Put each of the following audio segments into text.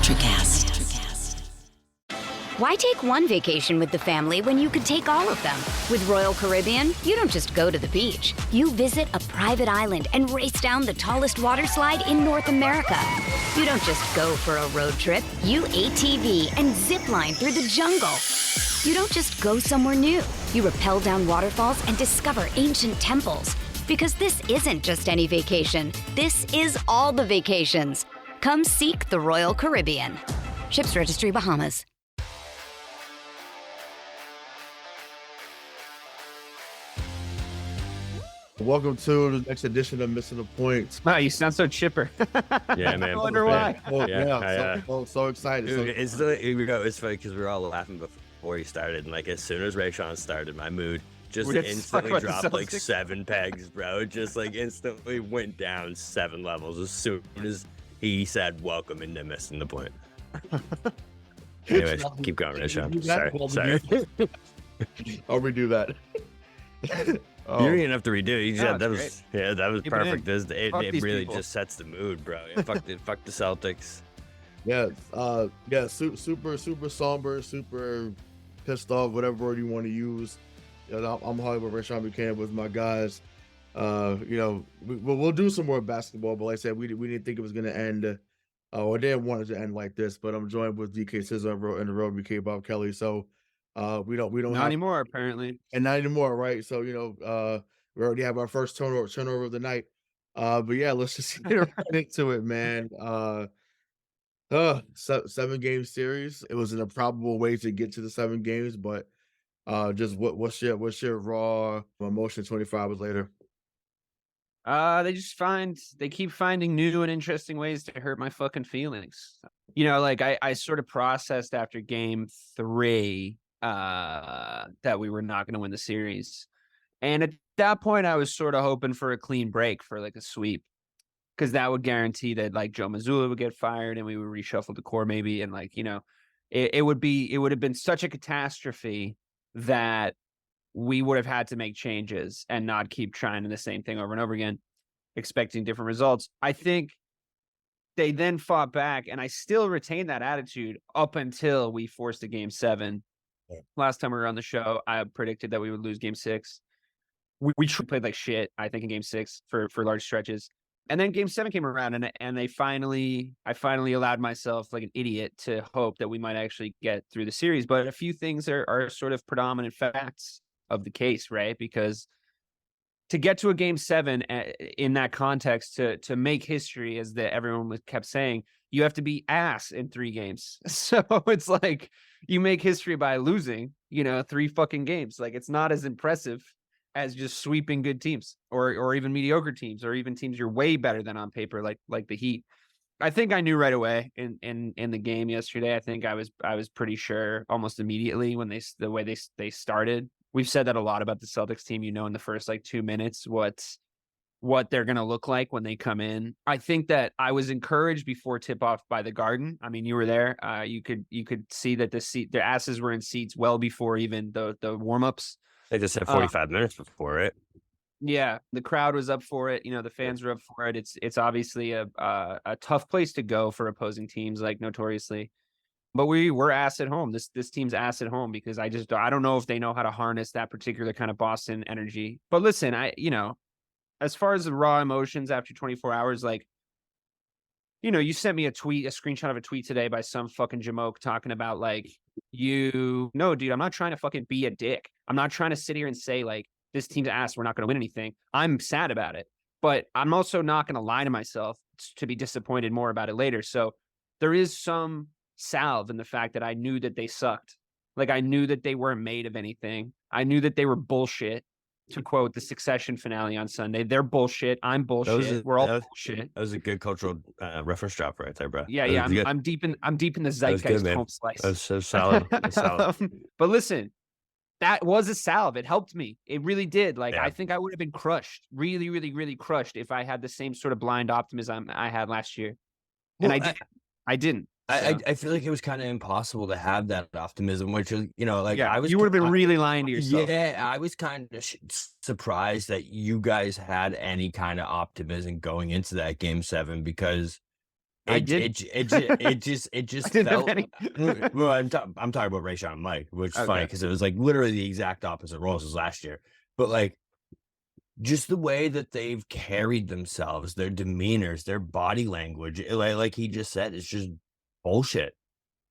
Electricast. Why take one vacation with the family when you could take all of them? With Royal Caribbean, you don't just go to the beach. You visit a private island and race down the tallest water slide in North America. You don't just go for a road trip. You ATV and zip line through the jungle. You don't just go somewhere new. You rappel down waterfalls and discover ancient temples. Because this isn't just any vacation. This is all the vacations. Come seek the Royal Caribbean. Ships Registry, Bahamas. Welcome to the next edition of Missing the Point. Wow, you sound so chipper. Yeah, man. I wonder why. So excited. Dude, it's funny because we were all laughing before he started, and like as soon as Rayshawn started, my mood just instantly dropped like 7 pegs, bro. Just like instantly went down 7 levels as soon as he said welcome into Missing the Point. Anyways, keep going, Rayshawn. Sorry. I'll redo that. You don't even have to redo it. You said that was great. that was Keep perfect. It really people. just sets the mood, bro. Yeah, fuck the Celtics. Super somber, super pissed off, whatever word you want to use. You know, I'm Hollywood Rashawn Buchanan with my guys. We'll do some more basketball, but like I said, we didn't think it was gonna end, or didn't want it to end like this. But I'm joined with DK Scissor and the road BK Bob Kelly. So we don't Not anymore, apparently. and not anymore, right? So we already have our first turnover of the night. But yeah, let's just get right into it, man. 7-game series. It was an improbable way to get to the 7 games, but just what's your raw emotion 25 hours later? They keep finding new and interesting ways to hurt my fucking feelings. Like I sort of processed after game 3 that we were not going to win the series. And at that point, I was sort of hoping for a clean break, for like a sweep, because that would guarantee that like Joe Mazzulla would get fired and we would reshuffle the core maybe. And like, it would have been such a catastrophe that we would have had to make changes and not keep trying the same thing over and over again, expecting different results. I think they then fought back, and I still retained that attitude up until we forced a game 7. Last time we were on the show, I predicted that we would lose game 6. We played like shit, I think, in game 6 for large stretches. And then game 7 came around, and I finally allowed myself, like an idiot, to hope that we might actually get through the series. But a few things are sort of predominant facts of the case, right? Because to get to a game 7 in that context, to make history, as everyone kept saying, you have to be ass in 3 games. So it's like you make history by losing, 3 fucking games. Like, it's not as impressive as just sweeping good teams or even mediocre teams, or even teams you're way better than on paper, like the Heat. I think I knew right away in the game yesterday. I think I was pretty sure almost immediately when the way they started. We've said that a lot about the Celtics team, in the first like 2 minutes, what they're going to look like when they come in. I think that I was encouraged before tip-off by the Garden. I mean, you were there. You could see that their asses were in seats well before even the warm-ups. They just had 45 minutes before it. Yeah, the crowd was up for it. The fans were up for it. It's obviously a tough place to go for opposing teams, like notoriously. But we're ass at home. This team's ass at home, because I don't know if they know how to harness that particular kind of Boston energy. But listen, as far as the raw emotions after 24 hours, like, you sent me a screenshot of a tweet today by some fucking jamoke talking about like, no, dude, I'm not trying to fucking be a dick. I'm not trying to sit here and say like, this team's ass, we're not going to win anything. I'm sad about it, but I'm also not going to lie to myself to be disappointed more about it later. So there is some salve in the fact that I knew that they sucked. Like, I knew that they weren't made of anything. I knew that they were bullshit. To quote the Succession finale on Sunday, they're bullshit. I'm bullshit. We're all bullshit. That was a good cultural reference drop right there, bro. Yeah. I'm deep in the zeitgeist home slice. That was so solid. But listen, that was a salve. It helped me. It really did. Like, I think I would have been crushed, really, really, really crushed, if I had the same sort of blind optimism I had last year. And I didn't. I feel like it was kind of impossible to have that optimism, which is, you would have been really lying to yourself. Yeah, I was kind of surprised that you guys had any kind of optimism going into that game 7, because I did. It just felt. Well, I'm talking about Rayshawn and Mike, which is funny because it was like literally the exact opposite roles as last year. But like, just the way that they've carried themselves, their demeanors, their body language, like he just said, it's just bullshit.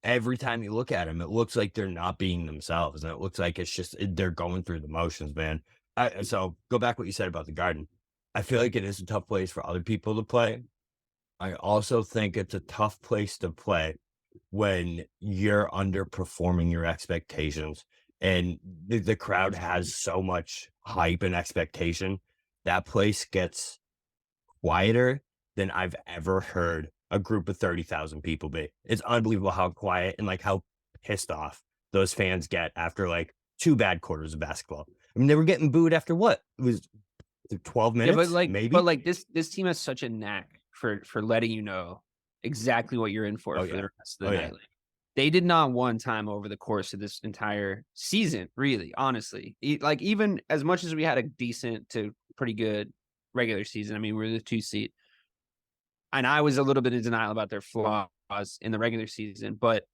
Every time you look at them, it looks like they're not being themselves, and it looks like it's just they're going through the motions, man. So go back what you said about the Garden. I feel like it is a tough place for other people to play. I also think it's a tough place to play when you're underperforming your expectations and the crowd has so much hype and expectation. That place gets quieter than I've ever heard a group of 30,000 people be. It's unbelievable how quiet and like how pissed off those fans get after like 2 bad quarters of basketball. I mean, they were getting booed after what? It was 12 minutes, maybe. But like this team has such a knack for letting you know exactly what you're in for the rest of the night. Like, they did not one time over the course of this entire season, really, honestly. Like, even as much as we had a decent to pretty good regular season, I mean, we were the 2 seed. And I was a little bit in denial about their flaws in the regular season, but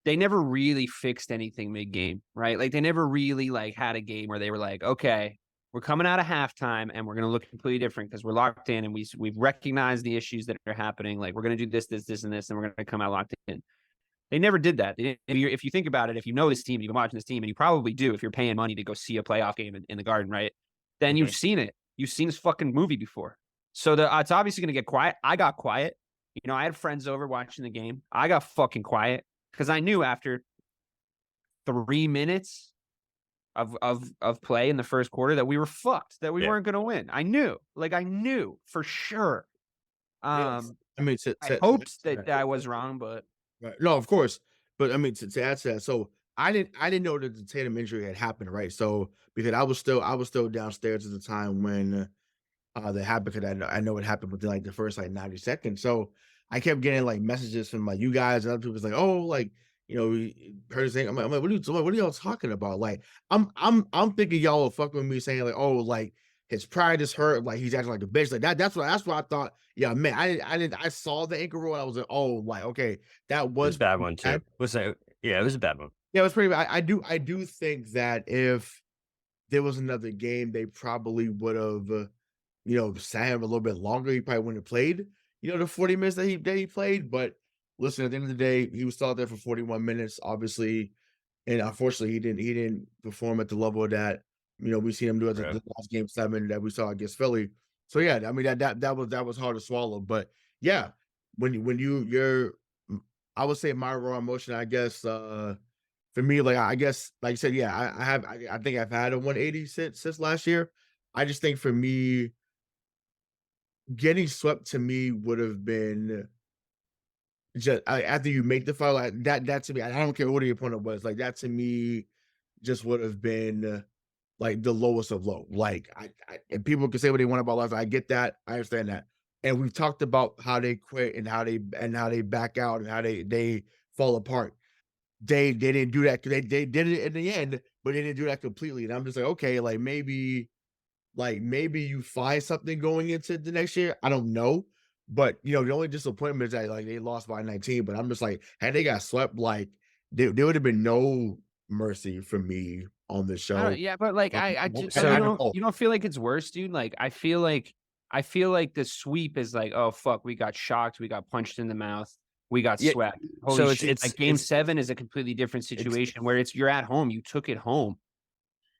they never really fixed anything mid-game, right? Like, they never really like had a game where they were like, okay, we're coming out of halftime and we're going to look completely different because we're locked in and we've recognized the issues that are happening. Like, we're going to do this, and we're going to come out locked in. They never did that. If you think about it, if you know this team, you've been watching this team, and you probably do if you're paying money to go see a playoff game in the Garden, right? Then you've seen it. You've seen this fucking movie before. So it's obviously going to get quiet. I got quiet. You know, I had friends over watching the game. I got fucking quiet because I knew after 3 minutes of play in the first quarter that we were fucked, that we weren't going to win. I knew for sure. I mean, I hoped that I was wrong, but right. No, of course. But I mean, to add to that, so I didn't know that the Tatum injury had happened, right? So because I was still downstairs at the time when that happened, because I know it happened within like the first like 90 seconds. So I kept getting like messages from like you guys and other people was like, oh, like, you know, we heard saying, I'm like, what are y'all talking about? Like, I'm thinking y'all will fuck with me saying like, oh, like his pride is hurt, like he's acting like a bitch. Like that's what I thought. Yeah, man, I saw the ankle roll. I was like, oh, like, okay, that was a bad one too. It was a bad one. Yeah, it was pretty bad. I do think that if there was another game, they probably would have, you know, sat him a little bit longer. He probably wouldn't have played, you know, the 40 minutes that he played. But listen, at the end of the day, he was still out there for 41 minutes, obviously, and unfortunately, he didn't perform at the level that, you know, we seen him do at the last game 7 that we saw against Philly. So yeah, I mean that was hard to swallow. But yeah, when you're, I would say my raw emotion, I guess, for me, like I guess, like I said, yeah, I think I've had a 180 since last year. I just think for me, getting swept to me would have been just after you make the final, like, that to me, I don't care what the opponent was, like that to me just would have been like the lowest of low. Like I and people can say what they want about life. I get that. I understand that. And we've talked about how they quit and how they back out and how they fall apart. They didn't do that. They did it in the end, but they didn't do that completely. And I'm just like, okay, like maybe you find something going into the next year. I don't know. But you know, the only disappointment is that like they lost by 19. But I'm just like, had they got swept, like there would have been no mercy for me on this show. Yeah, but like I just you don't feel like it's worse, dude. Like I feel like the sweep is like, oh fuck, we got shocked, we got punched in the mouth, we got swept. Holy shit. It's like game 7 is a completely different situation where you're at home, you took it home.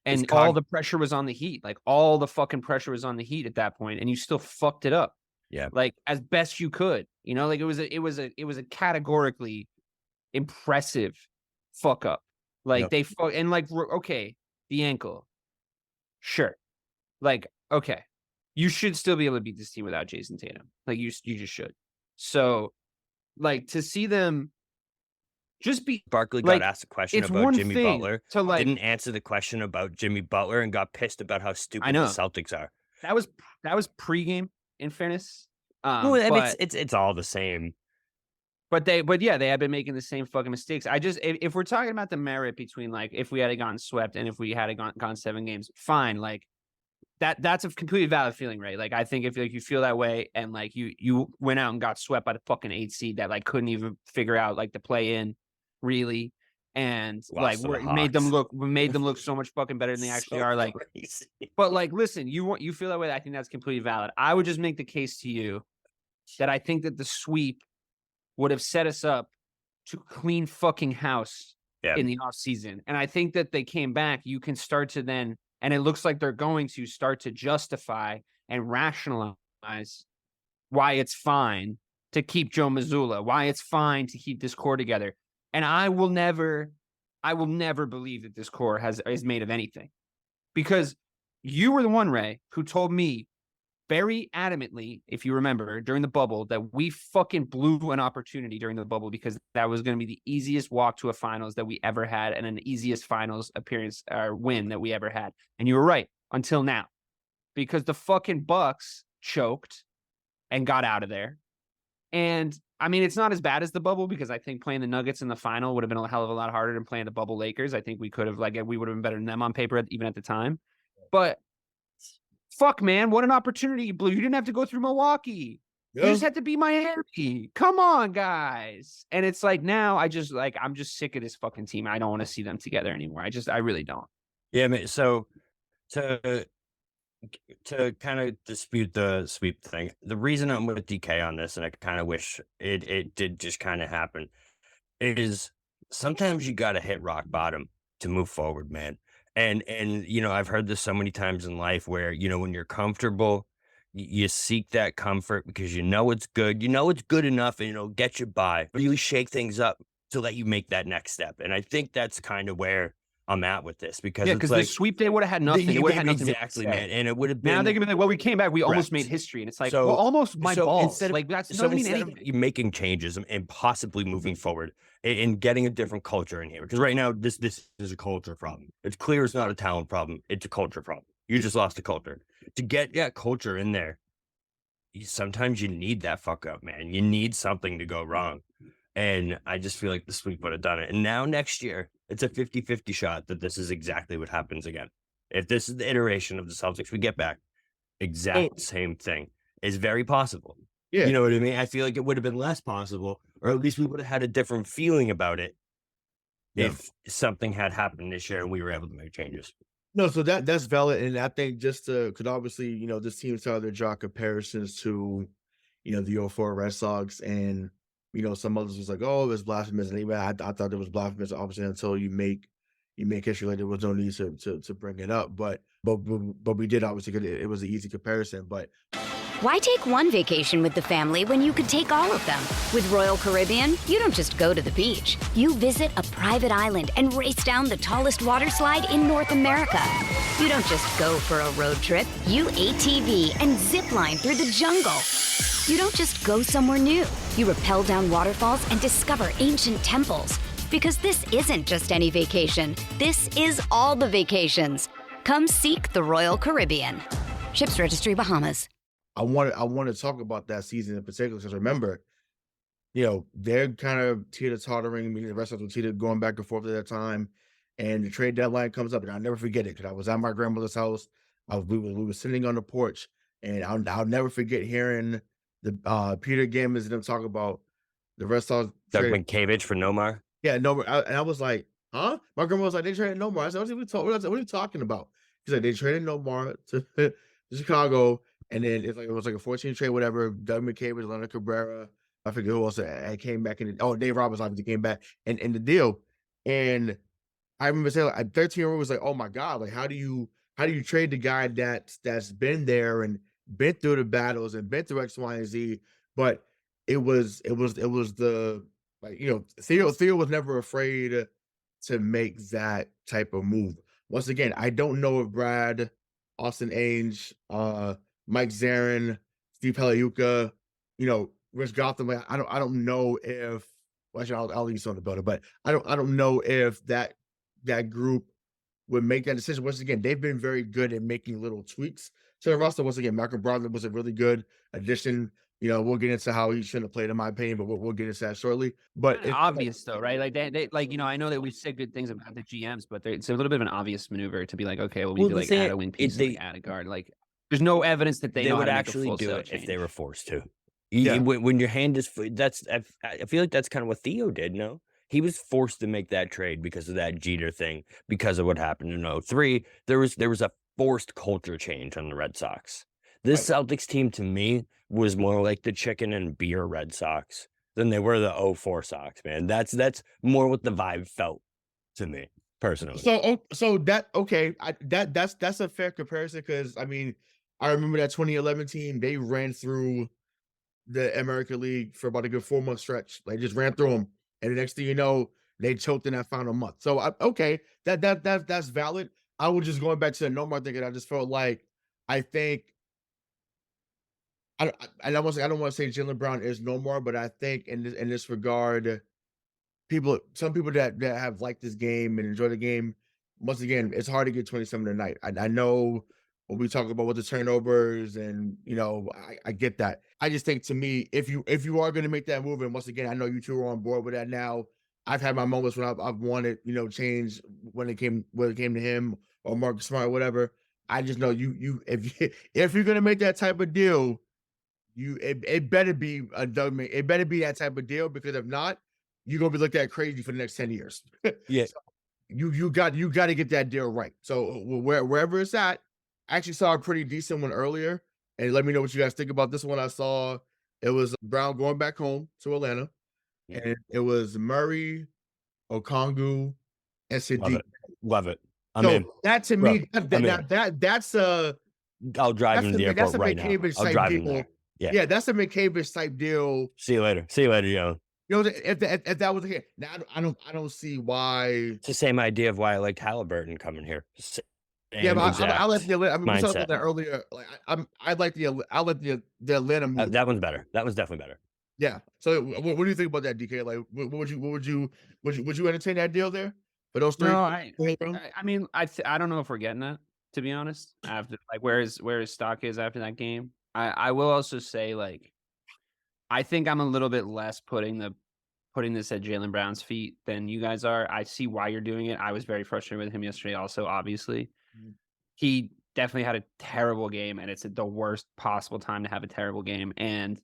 And all the pressure was on the Heat. Like all the fucking pressure was on the Heat at that point, and you still fucked it up. Yeah. Like as best you could. You know, like it was a categorically impressive fuck up. Like they and like okay, the ankle. Sure. Like, okay. You should still be able to beat this team without Jason Tatum. Like you just should. So like to see them just be Barkley like, got asked a question about Jimmy Butler. To like, didn't answer the question about Jimmy Butler and got pissed about how stupid the Celtics are. That was pregame, in fairness. Well, I mean, it's all the same. But yeah, they had been making the same fucking mistakes. I just if we're talking about the merit between like if we had gotten swept and if we had gone 7 games, fine. Like that's a completely valid feeling, right? Like, I think if like you feel that way and like you went out and got swept by the fucking 8 seed that like couldn't even figure out like the play in really, and like made them look so much fucking better than they actually are. Like, crazy. but like, listen, you feel that way. I think that's completely valid. I would just make the case to you that I think that the sweep would have set us up to clean fucking house in the off season. And I think that they came back. You can start to then, and it looks like they're going to start to justify and rationalize why it's fine to keep Joe Mazzulla, why it's fine to keep this core together. And I will never believe that this core is made of anything, because you were the one, Ray, who told me very adamantly, if you remember, during the bubble, that we fucking blew an opportunity during the bubble because that was going to be the easiest walk to a finals that we ever had and an easiest finals appearance or win that we ever had. And you were right until now, because the fucking Bucks choked and got out of there. And I mean, it's not as bad as the bubble, because I think playing the Nuggets in the final would have been a hell of a lot harder than playing the bubble Lakers. I think we could have, we would have been better than them on paper, even at the time. But fuck, man, what an opportunity you blew. You didn't have to go through Milwaukee. You just had to be Miami. Come on, guys. And it's like, now I'm just sick of this fucking team. I don't want to see them together anymore. I really don't. Yeah, man. So to kind of dispute the sweep thing, the reason I'm with DK on this, and I kind of wish it did just kind of happen, is sometimes you got to hit rock bottom to move forward, man. And I've heard this so many times in life where, when you're comfortable, you seek that comfort because it's good. It's good enough and it'll get you by. But you shake things up to let you make that next step. And I think that's kind of where I'm at with this, because because the sweep day would have had nothing. It would have had nothing. Exactly, man. And it would have been. Now they're gonna be like, well, we came back, we almost made history, and it's like, well, almost my balls. That's doesn't mean anything. You're making changes and possibly moving forward and getting a different culture in here, because right now this is a culture problem. It's clear it's not a talent problem. It's a culture problem. You just lost the culture. To get culture in there, sometimes you need that fuck up, man. You need something to go wrong. And I just feel like the sweep would have done it. And now next year, it's a 50-50 shot that this is exactly what happens again. If this is the iteration of the Celtics we get back, same thing is very possible. Yeah. You know what I mean? I feel like it would have been less possible, or at least we would have had a different feeling about it if something had happened this year and we were able to make changes. No, so that's valid. And I think just because obviously, this team started to draw comparisons to, the 04 Red Sox, and some others was like, oh, it's blasphemous. And even I thought it was blasphemous, obviously, until you make history. Like, there was no need to bring it up. But we did, obviously, 'cause it was an easy comparison. But Why take one vacation with the family when you could take all of them? With Royal Caribbean, you don't just go to the beach. You visit a private island and race down the tallest water slide in North America. You don't just go for a road trip. You ATV and zip line through the jungle. You don't just go somewhere new. You rappel down waterfalls and discover ancient temples. Because this isn't just any vacation. This is all the vacations. Come seek the Royal Caribbean. Ships Registry, Bahamas. I want to talk about that season in particular, because remember, they're kind of teeter-tottering. I mean, the rest of us were going back and forth at that time, and the trade deadline comes up, and I'll never forget it, because I was at my grandmother's house. We were sitting on the porch, and I'll never forget hearing the Peter Gamers and them talk about the Red Sox. Doug Mankiewicz for Nomar. Yeah, Nomar, and I was like, huh? My grandma was like, they traded Nomar. I said, what are you talking about? She's like, they traded Nomar to Chicago. And then it was like a 14 trade, whatever. Doug Mankiewicz, Leonard Cabrera, I forget who else came back. Dave Roberts obviously came back and the deal. And I remember saying, like, 13-year-old was like, oh my God, like how do you trade the guy that's been there and been through the battles and been through X, Y, and Z? But it was the Theo was never afraid to make that type of move. Once again, I don't know if Brad, Austin Ainge, Mike Zarin, Steve Peliuka, Rich Gotham. I don't know if. Well, actually, I'll leave some on the building, but I don't know if that group would make that decision. Once again, they've been very good at making little tweaks to the roster. Once again, Malcolm Brogdon was a really good addition. we'll get into how he shouldn't have played, in my opinion, but we'll get into that shortly. But Kinda obvious though, right? Like they like, I know that we've said good things about the GMs, but it's a little bit of an obvious maneuver to be like, okay, well, we Well, need to the like thing add a wing piece, and, they like add a guard. Like, there's no evidence that they know how would to make a actually full do sale it if they change. were forced to. Yeah. When your hand is that's I feel like that's kind of what Theo did. No, he was forced to make that trade because of that Jeter thing, because of what happened in '03. There was a forced culture change on the Red Sox. This Celtics team to me was more like the chicken and beer Red Sox than they were the '04 Sox, man. That's more what the vibe felt to me personally. So that okay, that's a fair comparison, because I mean, I remember that 2011 team. They ran through the American League for about a good 4-month stretch. They just ran through them, and the next thing you know, they choked in that final month. So okay, that's valid. I was just going back to the normal thing, and I just felt like I think I don't want to say Jaylen Brown is no more, but I think in this regard, some people that have liked this game and enjoy the game, once again, it's hard to get 27 a night. I know when we talk about what the turnovers, and I get that. I just think, to me, if you are going to make that move, and once again, I know you two are on board with that now. I've had my moments when I've wanted change when it came to him or Marcus Smart or whatever. I just know if you're going to make that type of deal, it better be it better be that type of deal, because if not, you're gonna be looked at crazy for the next 10 years. Yeah. So you got to get that deal right. So wherever it's at, I actually saw a pretty decent one earlier, and let me know what you guys think about this one. I saw it was Brown going back home to Atlanta, and it was Murray, Okongwu, and Sadiq. Love it. I'm in. That to Bro, me, that's a I'll drive him to the airport right now. I'll drive him deal. there. Yeah, that's a McCavish type deal. See you later, yo. If that was the case, now I don't see why. It's the same idea of why I liked Halliburton coming here. Yeah, but I like the Atlanta. I mean, we talked about mindset. that earlier. Like I like the Atlanta move. That one's better. That one's definitely better. Yeah. So what do you think about that, DK? Like, would you entertain that deal there for those three? No, I mean, I don't know if we're getting that, to be honest. After like where his stock is after that game. I will also say, like, I think I'm a little bit less putting this at Jaylen Brown's feet than you guys are. I see why you're doing it. I was very frustrated with him yesterday also, obviously. He definitely had a terrible game, and it's the worst possible time to have a terrible game. And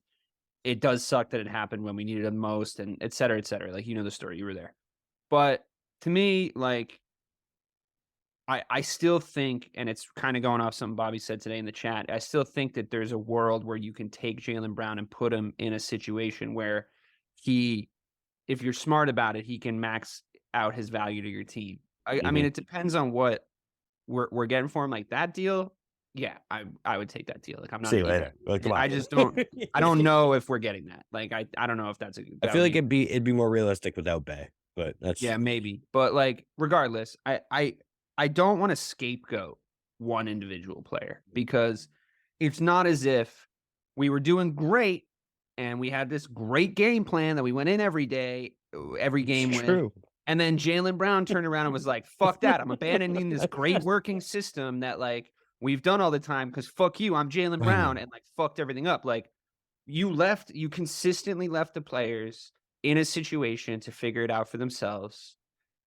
it does suck that it happened when we needed it most, and et cetera, et cetera. Like, the story, you were there. But to me, like, I still think, and it's kind of going off something Bobby said today in the chat, I still think that there's a world where you can take Jaylen Brown and put him in a situation where if you're smart about it, he can max out his value to your team. I mean, it depends on what we're getting for him. Like that deal, yeah, I would take that deal. Like, I'm not. See you later. Like, I just don't. I don't know if we're getting that. Like, I don't know if that's a. I feel like it'd be more realistic without Bay, but that's maybe. But like, regardless, I don't want to scapegoat one individual player, because it's not as if we were doing great and we had this great game plan that we went in every day, every game win. And then Jaylen Brown turned around and was like, fuck that. I'm abandoning this great working system that like we've done all the time, because fuck you, I'm Jaylen Brown, and like fucked everything up. Like, you consistently left the players in a situation to figure it out for themselves.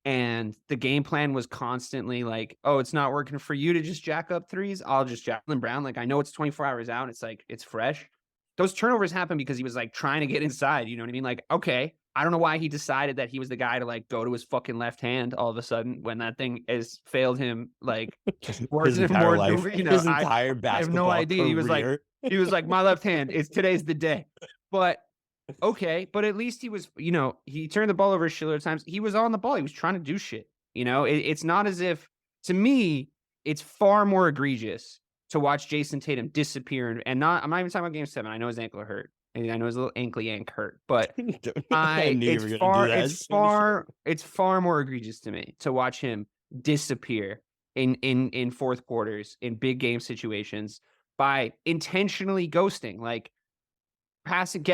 And the game plan was constantly like, oh, it's not working for you to just jack up threes. I'll just Jaylen Brown. Like, I know it's 24 hours out. It's like, it's fresh. Those turnovers happen because he was like trying to get inside. You know what I mean? Like, okay, I don't know why he decided that he was the guy to like go to his fucking left hand all of a sudden when that thing has failed him. Like, his entire life, his entire basketball I have no idea. Career. He was like, my left hand. Today's the day. But okay, but at least he was, he turned the ball over a shitload of times. He was on the ball. He was trying to do shit. It's not as if, to me, it's far more egregious to watch Jason Tatum disappear. I'm not even talking about game 7. I know his ankle hurt. And I know his little ankly yank hurt, but it's far more egregious to me to watch him disappear in fourth quarters in big game situations by intentionally ghosting, like passing,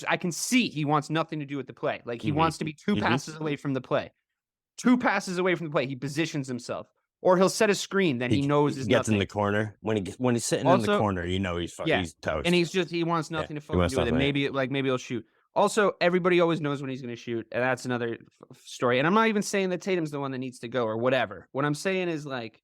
I can see he wants nothing to do with the play. Like, he wants to be two passes away from the play. 2 passes away from the play, he positions himself. or he'll set a screen that he knows is gets nothing. in the corner when he's sitting in the corner. You know he's toast, and he wants nothing to fucking do with it. Maybe he'll shoot. Also, everybody always knows when he's going to shoot, and that's another story. And I'm not even saying that Tatum's the one that needs to go or whatever. What I'm saying is, like,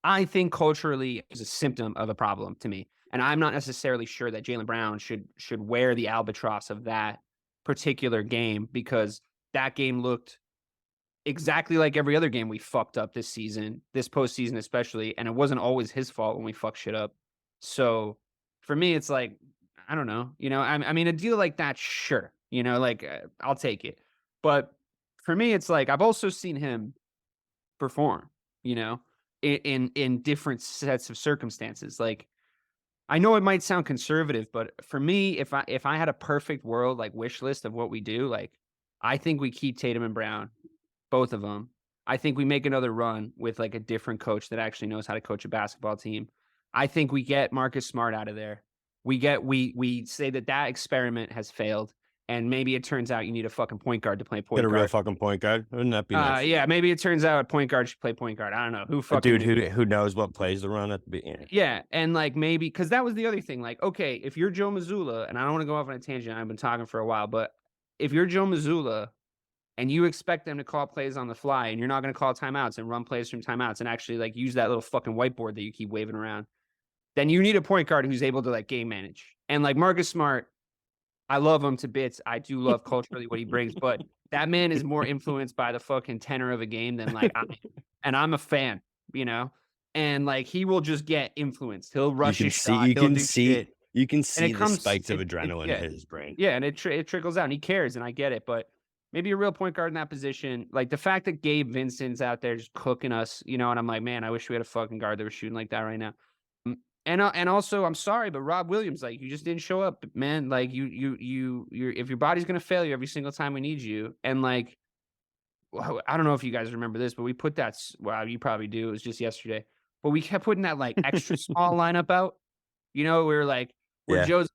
I think culturally is a symptom of a problem to me, and I'm not necessarily sure that Jaylen Brown should wear the albatross of that particular game, because that game looked exactly like every other game we fucked up this season, this postseason especially, and it wasn't always his fault when we fuck shit up. So for me, it's like, I don't know, I mean, a deal like that, sure, I'll take it. But for me, it's like, I've also seen him perform, in different sets of circumstances. Like, I know it might sound conservative, but for me, if I had a perfect world, like, wish list of what we do, like, I think we keep Tatum and Brown, both of them. I think we make another run with, like, a different coach that actually knows how to coach a basketball team. I think we get Marcus Smart out of there. We say that experiment has failed, and maybe it turns out you need a fucking point guard to play point guard. Get a real fucking point guard. Wouldn't that be nice? Yeah, maybe it turns out a point guard should play point guard. I don't know. A dude who knows what plays to run at the beginning. Yeah, and, like, maybe, because that was the other thing. Like, okay, if you're Joe Mazzulla, and I don't want to go off on a tangent, I've been talking for a while, but if you're Joe Mazzulla and you expect them to call plays on the fly, and you're not going to call timeouts and run plays from timeouts and actually, like, use that little fucking whiteboard that you keep waving around, then you need a point guard who's able to, like, game manage. And, like, Marcus Smart, I love him to bits. I do love culturally what he brings, but that man is more influenced by the fucking tenor of a game than, like, I am. And I'm a fan, and, like, he will just get influenced. He'll rush his shot. You can see the spikes of adrenaline in his brain. Yeah, and it trickles out, and he cares, and I get it. But maybe a real point guard in that position, like, the fact that Gabe Vincent's out there just cooking us, and I'm like, man, I wish we had a fucking guard that was shooting like that right now. And also, I'm sorry, but Rob Williams, like, you just didn't show up, man. Like, you're if your body's gonna fail you every single time we need you, and, like, I don't know if you guys remember this, but we put that. Well, you probably do. It was just yesterday, but we kept putting that, like, extra small lineup out. We were like, where Joe's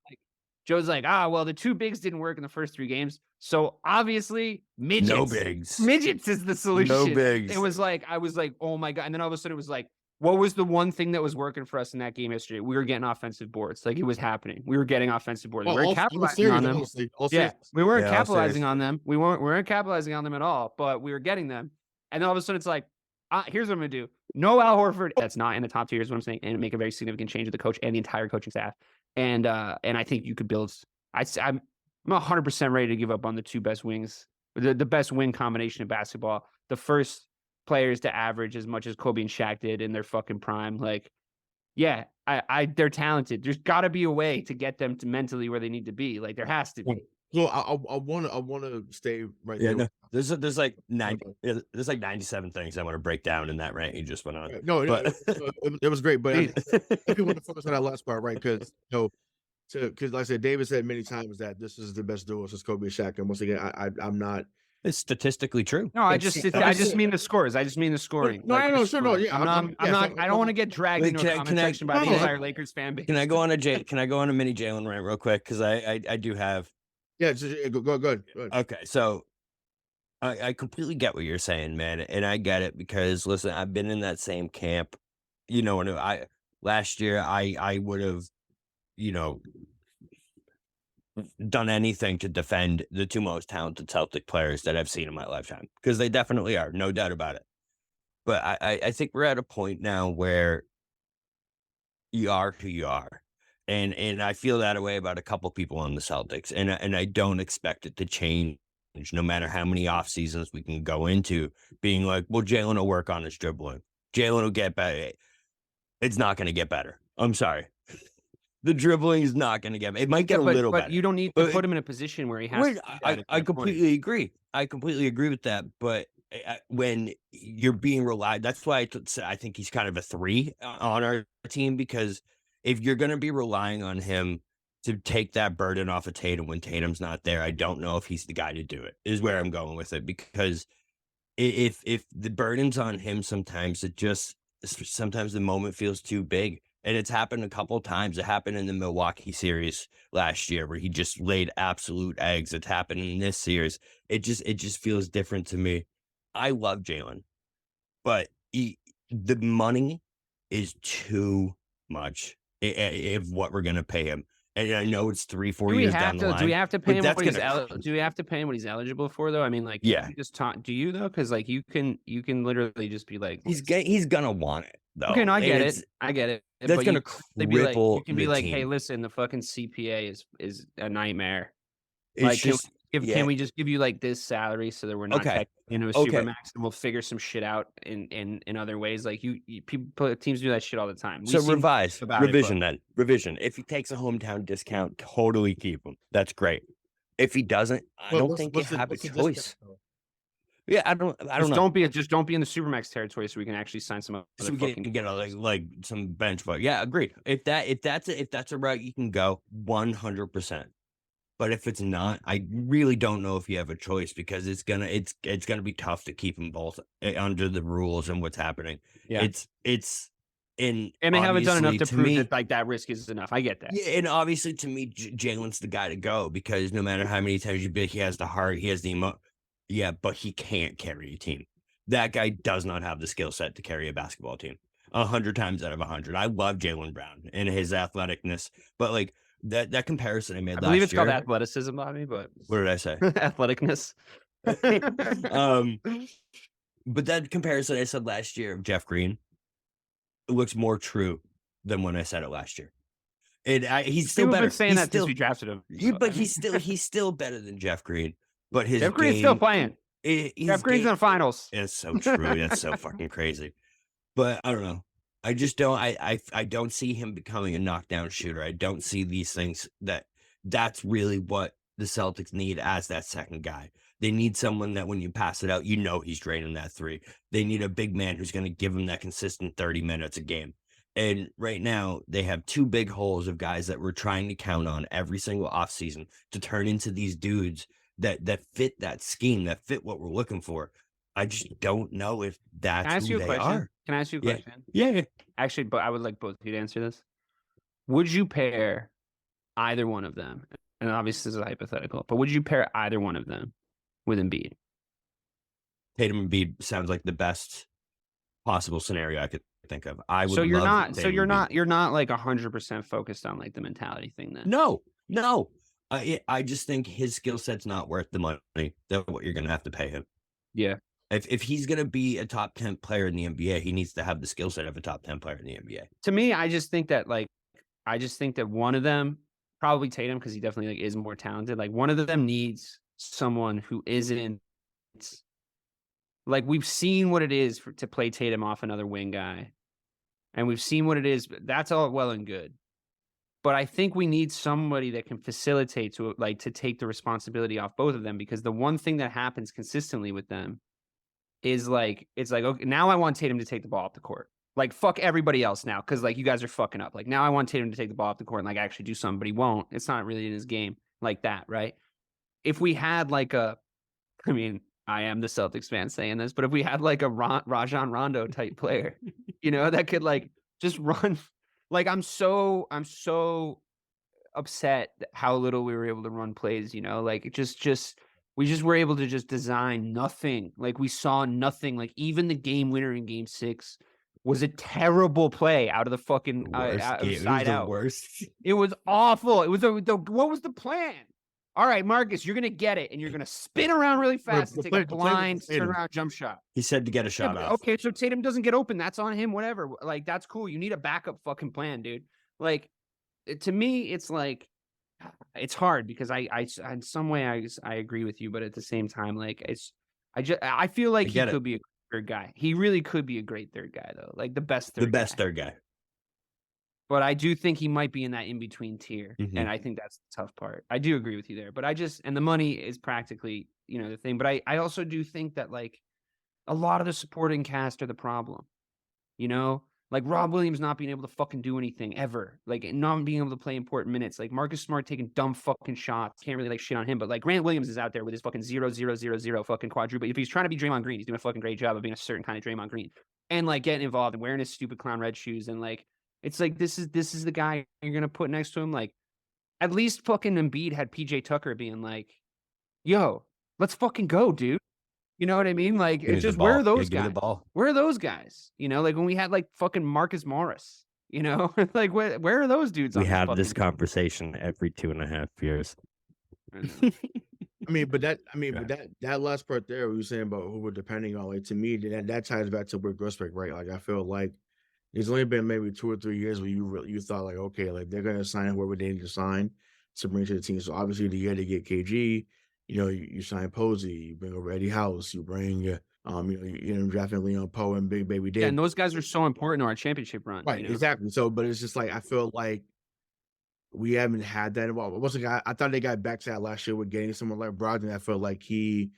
like, well, the two bigs didn't work in the first 3 games, so obviously midgets. No bigs. Midgets is the solution. No bigs. It was like, I was like, oh my God, and then all of a sudden it was like, what was the one thing that was working for us in that game yesterday? We were getting offensive boards. Like, it was happening. We were getting offensive boards. We weren't capitalizing on them. We weren't capitalizing on them. We weren't capitalizing on them at all, but we were getting them. And then all of a sudden it's like, here's what I'm going to do. No Al Horford. That's not in the top tier is what I'm saying. And make a very significant change with the coach and the entire coaching staff. And I think you could build. I'm 100% ready to give up on the 2 best wings, the best wing combination of basketball. The first players to average as much as Kobe and Shaq did in their fucking prime. Like, yeah, they're talented. There's got to be a way to get them to mentally where they need to be. Like, there has to be. So I want to stay right there. No, there's like 97 things I want to break down in that rant you just went on. No, it was great, but I want to focus on that last part, right? Because like I said, David said many times that this is the best duo since Kobe and Shaq, and once again, I'm not. It's statistically true. No, I just mean the scores. I just mean the scoring. No, I know, sure, no, yeah. I'm not. I don't want to get dragged into a comment section by the entire Lakers fan base. Can I go on a mini Jaylen rant real quick? Because I do have. Yeah, go ahead. Okay, so I completely get what you're saying, man, and I get it because listen, I've been in that same camp. And last year I would have, done anything to defend the 2 most talented Celtic players that I've seen in my lifetime, because they definitely are, no doubt about it. But I think we're at a point now where you are who you are. And I feel that way about a couple people on the Celtics. And I don't expect it to change no matter how many off seasons we can go into being like, well, Jaylen will work on his dribbling. Jaylen will get better. It's not going to get better. I'm sorry. The dribbling is not going to get. It might get a little better. But you don't need to put him in a position where he has. I completely agree. I completely agree with that. But when you're being relied, that's why I think he's kind of a 3 on our team, because if you're going to be relying on him to take that burden off of Tatum when Tatum's not there, I don't know if he's the guy to do it. Is where I'm going with it, because if the burden's on him, sometimes the moment feels too big. And it's happened a couple of times. It happened in the Milwaukee series last year where he just laid absolute eggs. It's happened in this series. It just feels different to me. I love Jaylen, but the money is too much if what we're gonna pay him. And I know it's 3-4 years down the line. Do we have to pay him but what that's he's gonna do we have to pay him what he's eligible for though? I mean, like, Yeah. you just talk. Do you though? Because like you can literally just be like, he's gonna want it though. okay, no, I And get it's- it. I get it. That's But gonna they'd be like, cripple you can be the like, hey, team. listen, the fucking CPA is a nightmare. It's Like, just can we just give you like this salary so that we're not Okay. into a Okay. supermax, and we'll figure some shit out in other ways. Like teams do that shit all the time. So We've seen about it, revision then. Revision. If he takes a hometown discount, totally keep him. That's great. If he doesn't, I don't think you have a choice. Yeah, I don't know. Just don't be in the supermax territory so we can actually sign some other So we can get like some bench, but yeah, agreed. If that's a route you can go, 100%. But if it's not, I really don't know if you have a choice because it's gonna be tough to keep them both under the rules and what's happening. Yeah, and they haven't done enough to prove me, that like that risk is enough. I get that. Yeah, and obviously to me, Jaylen's the guy to go because no matter how many times you bid, he has the heart, he has the yeah, but he can't carry a team. That guy does not have the skill set to carry a basketball team. 100 times out of 100. I love Jaylen Brown and his athleticness, but like that comparison I made last year. I believe it's called athleticism, Bobby, but what did I say? Athleticness. But that comparison I said last year of Jeff Green, it looks more true than when I said it last year. He's still better. Been saying that since we drafted him. But he's still better than Jeff Green. But his Jeff Green's still playing. Jeff Green's in the finals. It's so true. That's so fucking crazy. But I don't know. I just don't. I don't see him becoming a knockdown shooter. I don't see these things. That's really what the Celtics need as that second guy. They need someone that when you pass it out, he's draining that three. They need a big man who's going to give them that consistent 30 minutes a game. And right now, they have two big holes of guys that we're trying to count on every single offseason to turn into these dudes that fit that scheme, that fit what we're looking for. I just don't know if that's who they are. Can I ask you a question? Yeah. Actually, but I would like both of you to answer this. Would you pair either one of them? And obviously this is a hypothetical, but would you pair either one of them with Embiid? Tatum and Embiid sounds like the best possible scenario I could think of. I would. So you're love not. So you're not like 100% focused on like the mentality thing then. No. I just think his skill set's not worth the money that what you're gonna have to pay him. Yeah. If he's gonna be a top 10 player in the NBA, he needs to have the skill set of a top 10 player in the NBA. To me, I just think that one of them, probably Tatum, because he definitely like is more talented. Like one of them needs someone who isn't like we've seen what it is to play Tatum off another wing guy, and we've seen what it is. That's all well and good. But I think we need somebody that can facilitate to take the responsibility off both of them, because the one thing that happens consistently with them is like, it's like, okay, now I want Tatum to take the ball off the court. Like, fuck everybody else now, because like you guys are fucking up. Like now I want Tatum to take the ball off the court and like actually do something, but he won't. It's not really in his game like that, right? If we had like I am the Celtics fan saying this, but if we had like a Rajon Rondo type player, that could like just run. Like I'm so upset how little we were able to run plays, like we just were able to just design nothing. Like we saw nothing. Like even the game winner in game 6 was a terrible play out of the fucking side out. Worst. It was awful. It was what was the plan? All right, Marcus, you're gonna get it, and you're gonna spin around really fast and take a blind turnaround jump shot. He said to get a shot off. Okay, so Tatum doesn't get open. That's on him. Whatever. Like that's cool. You need a backup fucking plan, dude. Like to me, it's like it's hard because I in some way I agree with you, but at the same time, like I feel like he could be a third guy. He really could be a great third guy though, like the best third guy. But I do think he might be in that in-between tier. Mm-hmm. And I think that's the tough part. I do agree with you there. But and the money is practically, the thing. But I also do think that, like, a lot of the supporting cast are the problem. Like Rob Williams not being able to fucking do anything ever. Like, not being able to play important minutes. Like, Marcus Smart taking dumb fucking shots. Can't really, like, shit on him. But, like, Grant Williams is out there with his fucking 0-0-0-0 fucking quadruple. If he's trying to be Draymond Green, he's doing a fucking great job of being a certain kind of Draymond Green. And, like, getting involved and wearing his stupid clown red shoes and, like, it's like this is the guy you're gonna put next to him. Like, at least fucking Embiid had PJ Tucker being like, "Yo, let's fucking go, dude." You know what I mean? Like, Give me it's the just, where are ball. those Give me the guys? ball. Where are those guys? You know, like when we had like fucking Marcus Morris, you know, like where are those dudes? We on have this fucking team? conversation every 2.5 years. I know. But that last part there, we were saying about who we're depending on, like to me, that ties back to Rick Grossbeck, right? Like I feel like there's only been maybe 2 or 3 years where you thought like, okay, like they're gonna sign whoever they need to sign to bring to the team. So obviously the year they get KG, you sign Posey, you bring over Eddie House, you bring you drafting Leon Poe and Big Baby Yeah, Dave. and those guys are so important to our championship run. Right, You know? exactly. So, but it's just like I feel like we haven't had that. Well, once again, I thought they got back to that last year with getting someone like Brogdon. I feel like he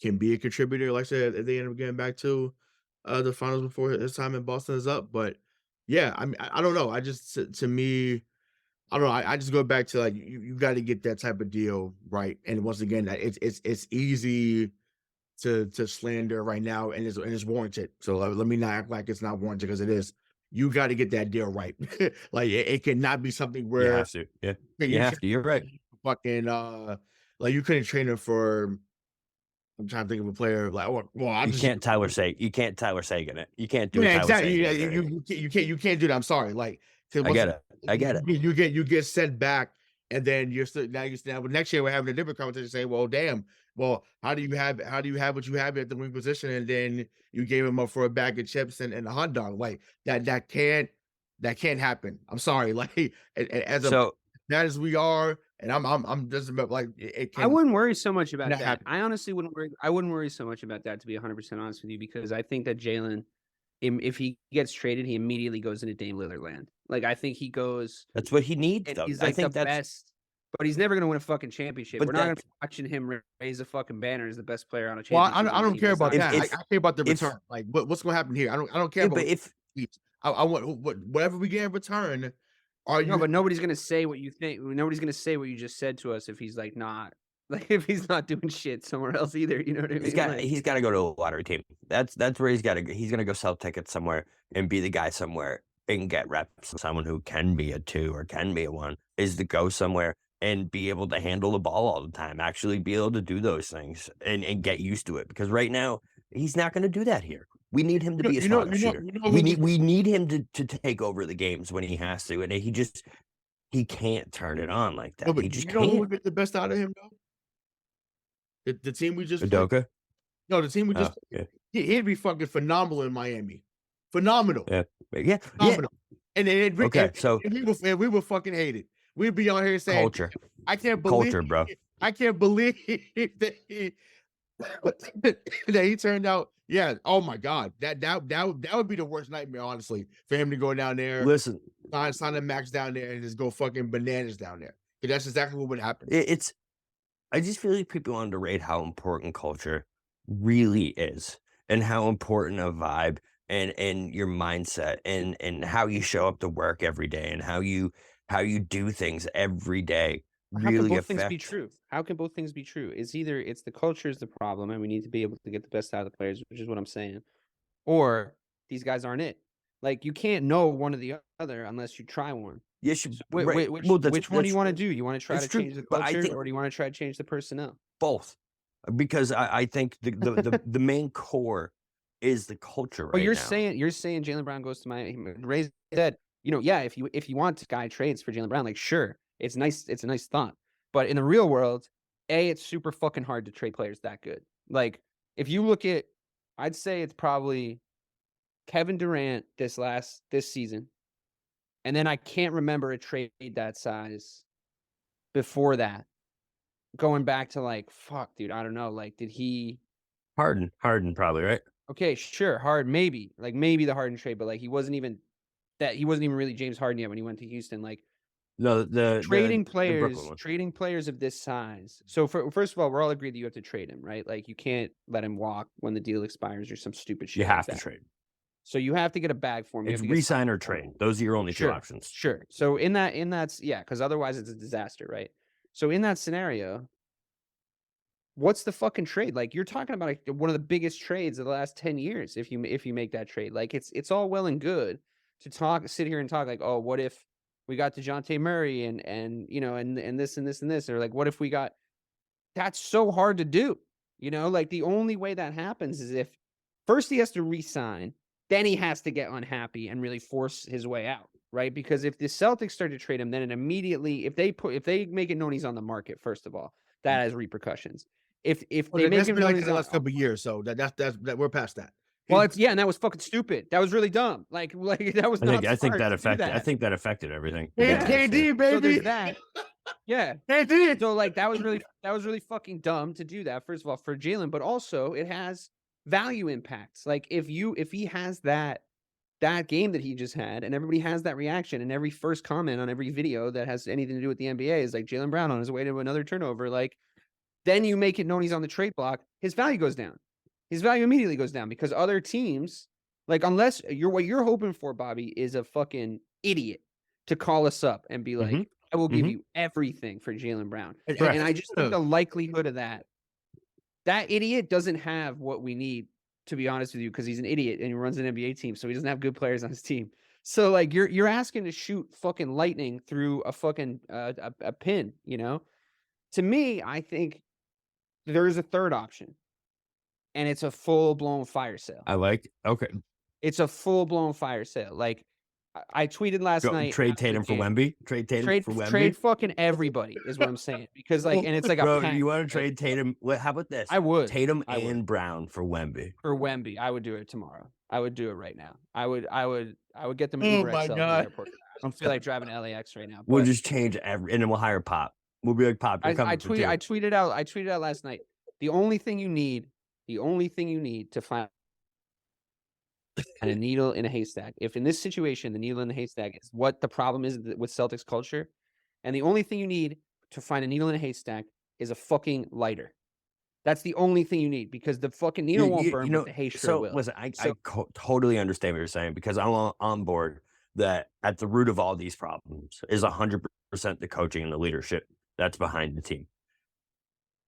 can be a contributor. Like I said, if they end up getting back to the finals before his time in Boston is up. But yeah, I mean, I don't know. I just to me, I don't know. I just go back to like you got to get that type of deal right. And once again, that it's easy to slander right now, and it's warranted. So let me not act like it's not warranted because it is. You got to get that deal right. Like it cannot be something You where have to. Yeah. You have to. You're right. fucking like you couldn't train him for. I'm trying to think of a player like I You just can't Tyler Sagan it. You can't do yeah, Tyler exactly. Sagan. Yeah, you can't do that. I'm sorry. Like I get it. I get it. You get sent back, and then you're still now but next year we're having a different conversation saying, well, damn, well, how do you have what you have at the wing position, and then you gave him up for a bag of chips and a hot dog? Like that can't happen. I'm sorry. Like as So bad as we are, and I'm just about like it I can't wouldn't worry so much about not that. happen. I honestly wouldn't worry. I wouldn't worry so much about that, to be 100% honest with you, because I think that Jaylen, if he gets traded, he immediately goes into Dame Lillard land. Like I think he goes, that's what he needs, and though. he's I like the think that's best, but he's never gonna win a fucking championship. But We're not gonna that- be watching him raise a fucking banner as the best player on a Well, championship. I don't team. care That's about not that. gonna I If- care about the if- return. Like what's going to happen here? I don't care yeah, about but if I want whatever we get in return. Are No, you? but nobody's gonna say what you think. Nobody's gonna say what you just said to us if he's like not, like if he's not doing shit somewhere else either. You know what I mean? he's got to go to a lottery team. That's where he's got to go. He's gonna go sell tickets somewhere and be the guy somewhere and get reps. Someone who can be a 2 or can be a 1 is to go somewhere and be able to handle the ball all the time. Actually, be able to do those things and get used to it. Because right now he's not going to do that here. We need him to be a spot-up shooter. We need him to take over the games when he has to, and he can't turn it on like that. No, but He just you know who can't. would get the best out of him though? The team we just played. Udoka? No, the team we just Yeah. he'd be fucking phenomenal in Miami. Phenomenal. Yeah. Phenomenal. And then Okay, so we were fucking hated. We'd be on here saying culture. I can't believe Culture, bro. I can't believe that he turned out. Yeah. Oh my God. That would be the worst nightmare, honestly, for him to go down there, Listen, sign a max down there, and just go fucking bananas down there. Because that's exactly what would happen. I just feel like people underrate how important culture really is and how important a vibe and your mindset and how you show up to work every day and how you do things every day How can really both things be affect. true? How can both things be true? It's either it's the culture is the problem, and we need to be able to get the best out of the players, which is what I'm saying, or these guys aren't it. Like you can't know one or the other unless you try one. Yes, Which one do you want to do? You want to try That's to true, change the but I culture, think- or do you want to try to change the personnel? both, because I think the main core is the culture. But Right you're now. saying Jaylen Brown goes to Miami. Ray said, yeah, if you want guy trades for Jaylen Brown, like sure, it's nice. It's a nice thought. But in the real world, it's super fucking hard to trade players that good. Like if you look at, I'd say it's probably Kevin Durant this season, and then I can't remember a trade that size before that. Going back to like, fuck, dude, I don't know. Like, did he? Harden probably, right? Okay, sure, Harden, maybe the Harden trade, but like he wasn't even really James Harden yet when he went to Houston. Like No, trading the Brooklyn players, one. trading players of this size. So first of all, we're all agreed that you have to trade him, right? Like you can't let him walk when the deal expires or some stupid shit. You have like to that. trade. So you have to get a bag for him. You It's have to get resign or something for trade. him. Those are your only two Sure, options. Sure. So in that's yeah, because otherwise it's a disaster, right? So in that scenario, what's the fucking trade? Like you're talking about like one of the biggest trades of the last 10 years if you make that trade. Like it's all well and good to sit here and talk like, oh, what if we got DeJounte Murray and you know and this and this and this, or like what if we got, that's so hard to do. You know, like the only way that happens is if first he has to re-sign, then he has to get unhappy and really force his way out, right? Because if the Celtics start to trade him, then it immediately, if they make it known he's on the market, first of all, that has repercussions. If they make that's him been known like he's the on, last couple of years, so that's we're past that. well, it's and that was fucking stupid. That was really dumb. Like that was not. I think smart that to do affected. that. I think that affected everything. It's KD, So baby. there's that. Yeah. KD. So like that was really fucking dumb to do that. First of all, for Jaylen, but also it has value impacts. Like if he has that game that he just had, and everybody has that reaction, and every first comment on every video that has anything to do with the NBA is like Jaylen Brown on his way to another turnover, like then you make it known he's on the trade block, his value goes down. His value immediately goes down because other teams, like unless what you're hoping for, Bobby, is a fucking idiot to call us up and be like, I will give you everything for Jaylen Brown. And I just think the likelihood of that idiot doesn't have what we need, to be honest with you, because he's an idiot and he runs an NBA team, so he doesn't have good players on his team. So like you're asking to shoot fucking lightning through a fucking a pin, you know? To me, I think there is a third option, and it's a full-blown fire sale. Okay. It's a full-blown fire sale. Like I tweeted last night. Trade Tatum for Wemby. Trade Tatum for Wemby. Trade fucking everybody is what I'm saying. Because like, and it's like Bro, a pack. you want to trade Tatum? How about this? I would. Tatum and Brown for Wemby. For Wemby, I would do it tomorrow. I would do it right now. I would get them Oh Uber my XL to the God. airport. I don't feel like driving to LAX right now. We'll just change and then we'll hire Pop. We'll be like Pop. I tweeted out last night. The only thing you need to find a needle in a haystack. If in this situation, the needle in the haystack is what the problem is with Celtics culture, and the only thing you need to find a needle in a haystack is a fucking lighter. That's the only thing you need, because the fucking needle won't burn, but the hay sure will. Listen, I totally understand what you're saying, because I'm on board that at the root of all these problems is 100% the coaching and the leadership that's behind the team.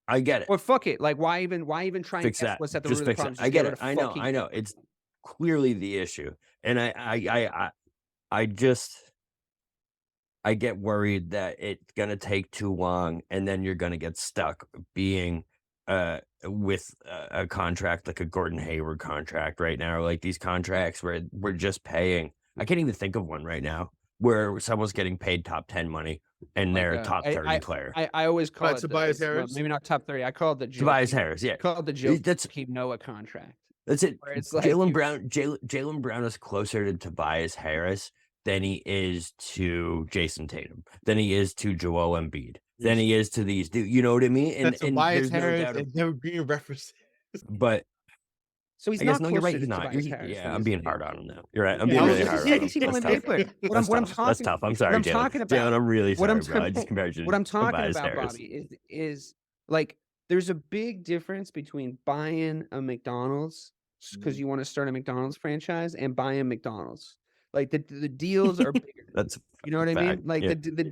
I get it. Well, fuck it. Like, why even try and Fix guess that. what's at the Just root of the fix it. problem? I get it. I know. It's clearly the issue, and I get worried that it's gonna take too long, and then you're gonna get stuck being with a contract like a Gordon Hayward contract right now, or like these contracts where we're just paying. I can't even think of one right now where someone's getting paid top 10 money and they're a top 30 player. I always call it Tobias Harris. Maybe not top 30. I call it the Tobias Harris. Yeah, call it the Joe. That's Keep Noah contract. That's it. It's like Jaylen Brown is closer to Tobias Harris than he is to Jason Tatum, than he is to Joel Embiid, than he is to these. You know what I mean? And Tobias Harris and never being referenced. But so he's I guess not. No, you're right. He's not. I'm being hard on him now. You're right. I'm being really hard on him. That's tough. I'm sorry, Jaylen. I'm really sorry, bro. I just compared you to what I'm talking Tobias about, Harris. Bobby, is like there's a big difference between buying a McDonald's because you want to start a McDonald's franchise and buying McDonald's. Like the deals are bigger. That's you know what I mean? Like yeah. the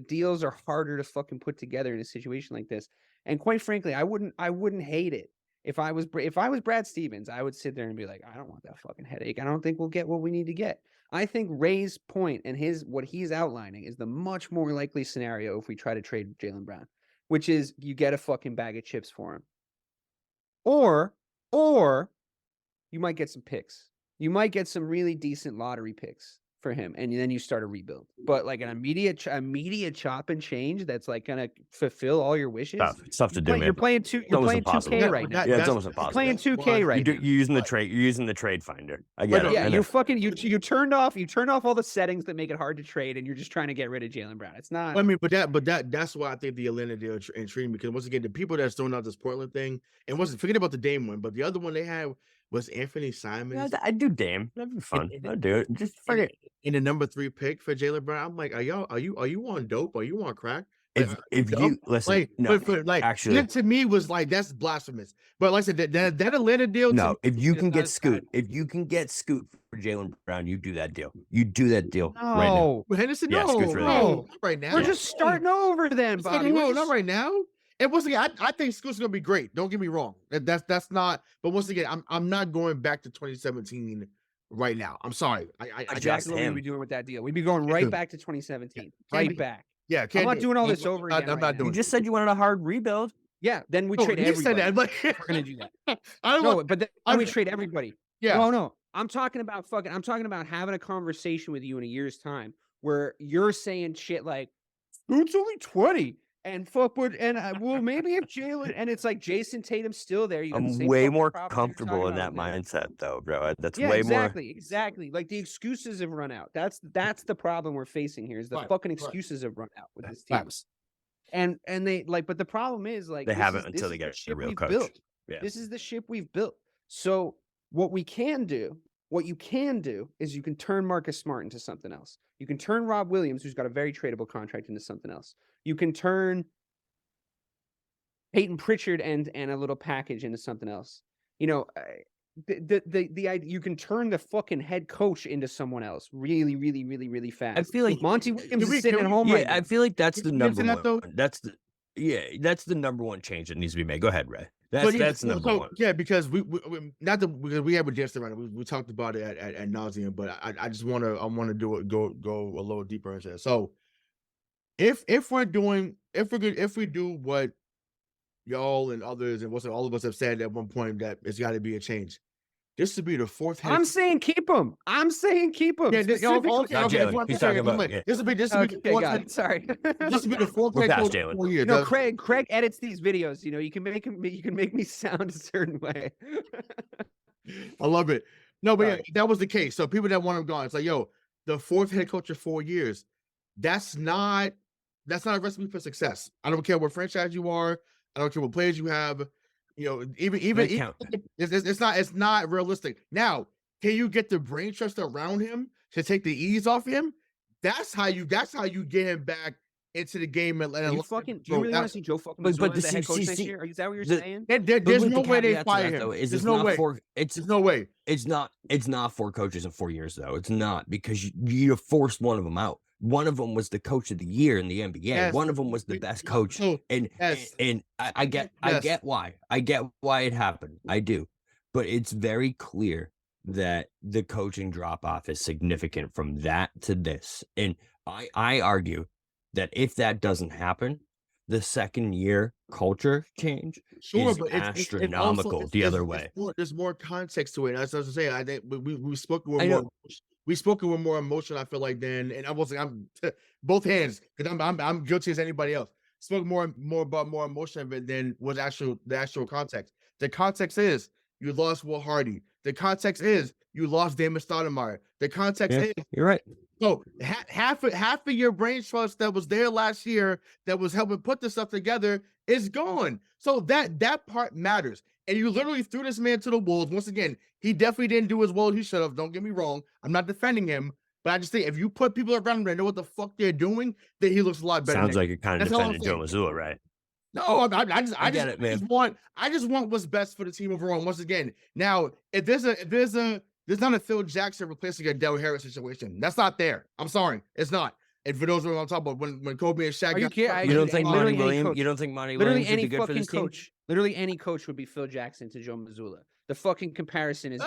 deals are harder to fucking put together in a situation like this. And quite frankly, I wouldn't hate it. If I was Brad Stevens, I would sit there and be like, I don't want that fucking headache. I don't think we'll get what we need to get. I think Ray's point and what he's outlining is the much more likely scenario if we try to trade Jaylen Brown, which is you get a fucking bag of chips for him. Or you might get some picks. You might get some really decent lottery picks for him, and then you start a rebuild. But like an immediate chop and change that's like gonna fulfill all your wishes. It's tough to do, man. You're playing 2K right now. Yeah, it's almost impossible. You're playing 2K right now. You're using the trade. You're using the trade finder. I get it. Yeah, you turned off all the settings that make it hard to trade, and you're just trying to get rid of Jaylen Brown. It's not. I mean, that's why I think the Atlanta deal intriguing, because once again, the people that's throwing out this Portland thing, and wasn't forget about the Dame one, but the other one they had was Anthony Simons. Yeah, I'd do Dame. That'd be fun. I'd do it. Just forget. In the number 3 pick for Jaylen Brown, I'm like, are you on dope? Are you on crack? If you listen, actually, that to me was like, that's blasphemous. But like I said, that Atlanta deal. No, if you can get Scoot for Jaylen Brown, you do that deal. You do that deal right now. Henderson, Yeah, Scoot's really no, good. not right now. We're just starting over then, Bobby. No, not right now. And once again, I think Scoot's gonna be great. Don't get me wrong. That's not. But once again, I'm not going back to 2017 right now. I'm sorry. I Exactly what we'd be doing with that deal. We'd be going right back to 2017. Right back. Yeah, I'm not doing all this over again. I'm not doing. You just said you wanted a hard rebuild. Yeah, then we No, trade he said everybody. that. Like, We're gonna do that. I don't No, know. but then we trade everybody. Yeah. No. I'm talking about having a conversation with you in a year's time where you're saying shit like, "It's only 20." And well, maybe if Jaylen, and it's like Jason Tatum's still there. You got the I'm same way fucking more problem you're talking comfortable in about that with him. mindset, though, bro. That's Yeah, way more. exactly. Like the excuses have run out. That's the problem we're facing here. Is the Right, fucking right. excuses have run out with this team. Facts. And they like, but the problem is like They this haven't is- until this they is get the a ship real we've coach. built. Yeah. This is the ship we've built. So what you can do is you can turn Marcus Smart into something else. You can turn Rob Williams, who's got a very tradable contract, into something else. You can turn Peyton Pritchard and a little package into something else. You know, the idea, you can turn the fucking head coach into someone else really, really, really, really fast. I feel like Monty Williams is we- sitting can at we- home yeah, right now. I feel like that's the Can we get to number that, though? one. That's the number one change that needs to be made. Go ahead, Ray. But yeah, That's number one. Yeah, because we not that because we have a just around it. We talked about it at nauseum, but I just want to do it go a little deeper into it. So if we do what y'all and others and what all of us have said at one point, that it's got to be a change. This would be the fourth head. I'm saying keep him. Yeah, this will be Not Jaylen. He's talking about- yeah. this will be the Okay, fourth got head. it. Sorry. This will be the fourth We're head past coach in Jaylen. 4 years. No, That's- Craig edits these videos. You know, you can make me sound a certain way. I love it. No, but yeah, Sorry. that was the case. So people that want him gone, it's like, yo, the fourth head coach in 4 years. That's not a recipe for success. I don't care what franchise you are. I don't care what players you have. You know, even count. it's not realistic. Now, can you get the brain trust around him to take the ease off him? That's how you get him back into the game and Do you really want to see Joe fucking But Mazzulla as the the head coach next see, year? Is that what you're the- saying? there's But no the way they caveat to fire that, him. though, is There's it's no not way. for it's There's no way. it's not 4 coaches in 4 years though. It's not, because you forced one of them out. One of them was the coach of the year in the NBA. Yes. One of them was the best coach. So, And yes. I get Yes. why. I get why it happened. I do. But it's very clear that the coaching drop off is significant from that to this. And I argue that if that doesn't happen, the second year culture change Sure, is but it's astronomical also, the other way. There's more context to it. That's what I'm saying. I think we spoke with I more. know. We spoke with more emotion. I feel like then, and I'm both hands because I'm guilty as anybody else. Spoke more about more emotion of it than was the actual context. The context is you lost Will Hardy. The context is you lost Damon Stoudemire. The context Yeah, is you're right. so half of your brain trust that was there last year that was helping put this stuff together is gone. So that part matters. And you literally threw this man to the wolves. Once again, he definitely didn't do as well as he should have. Don't get me wrong. I'm not defending him, but I just think if you put people around him that know what the fuck they're doing, then he looks a lot better. Sounds like you're kind of That's all I'm defending Joe Mazzulla, right? No, I get it, man. I just want what's best for the team overall. Once again, now if there's not a Phil Jackson replacing a Del Harris situation. That's not there. I'm sorry, it's not. And for those who I'm talking about, when Kobe and Shaq, Are you kidding? You don't think literally Monty any Williams? coach. You don't think Monty Literally Williams would be any good for fucking this team? coach. Literally any coach would be Phil Jackson to Joe Mazzulla. The fucking comparison is.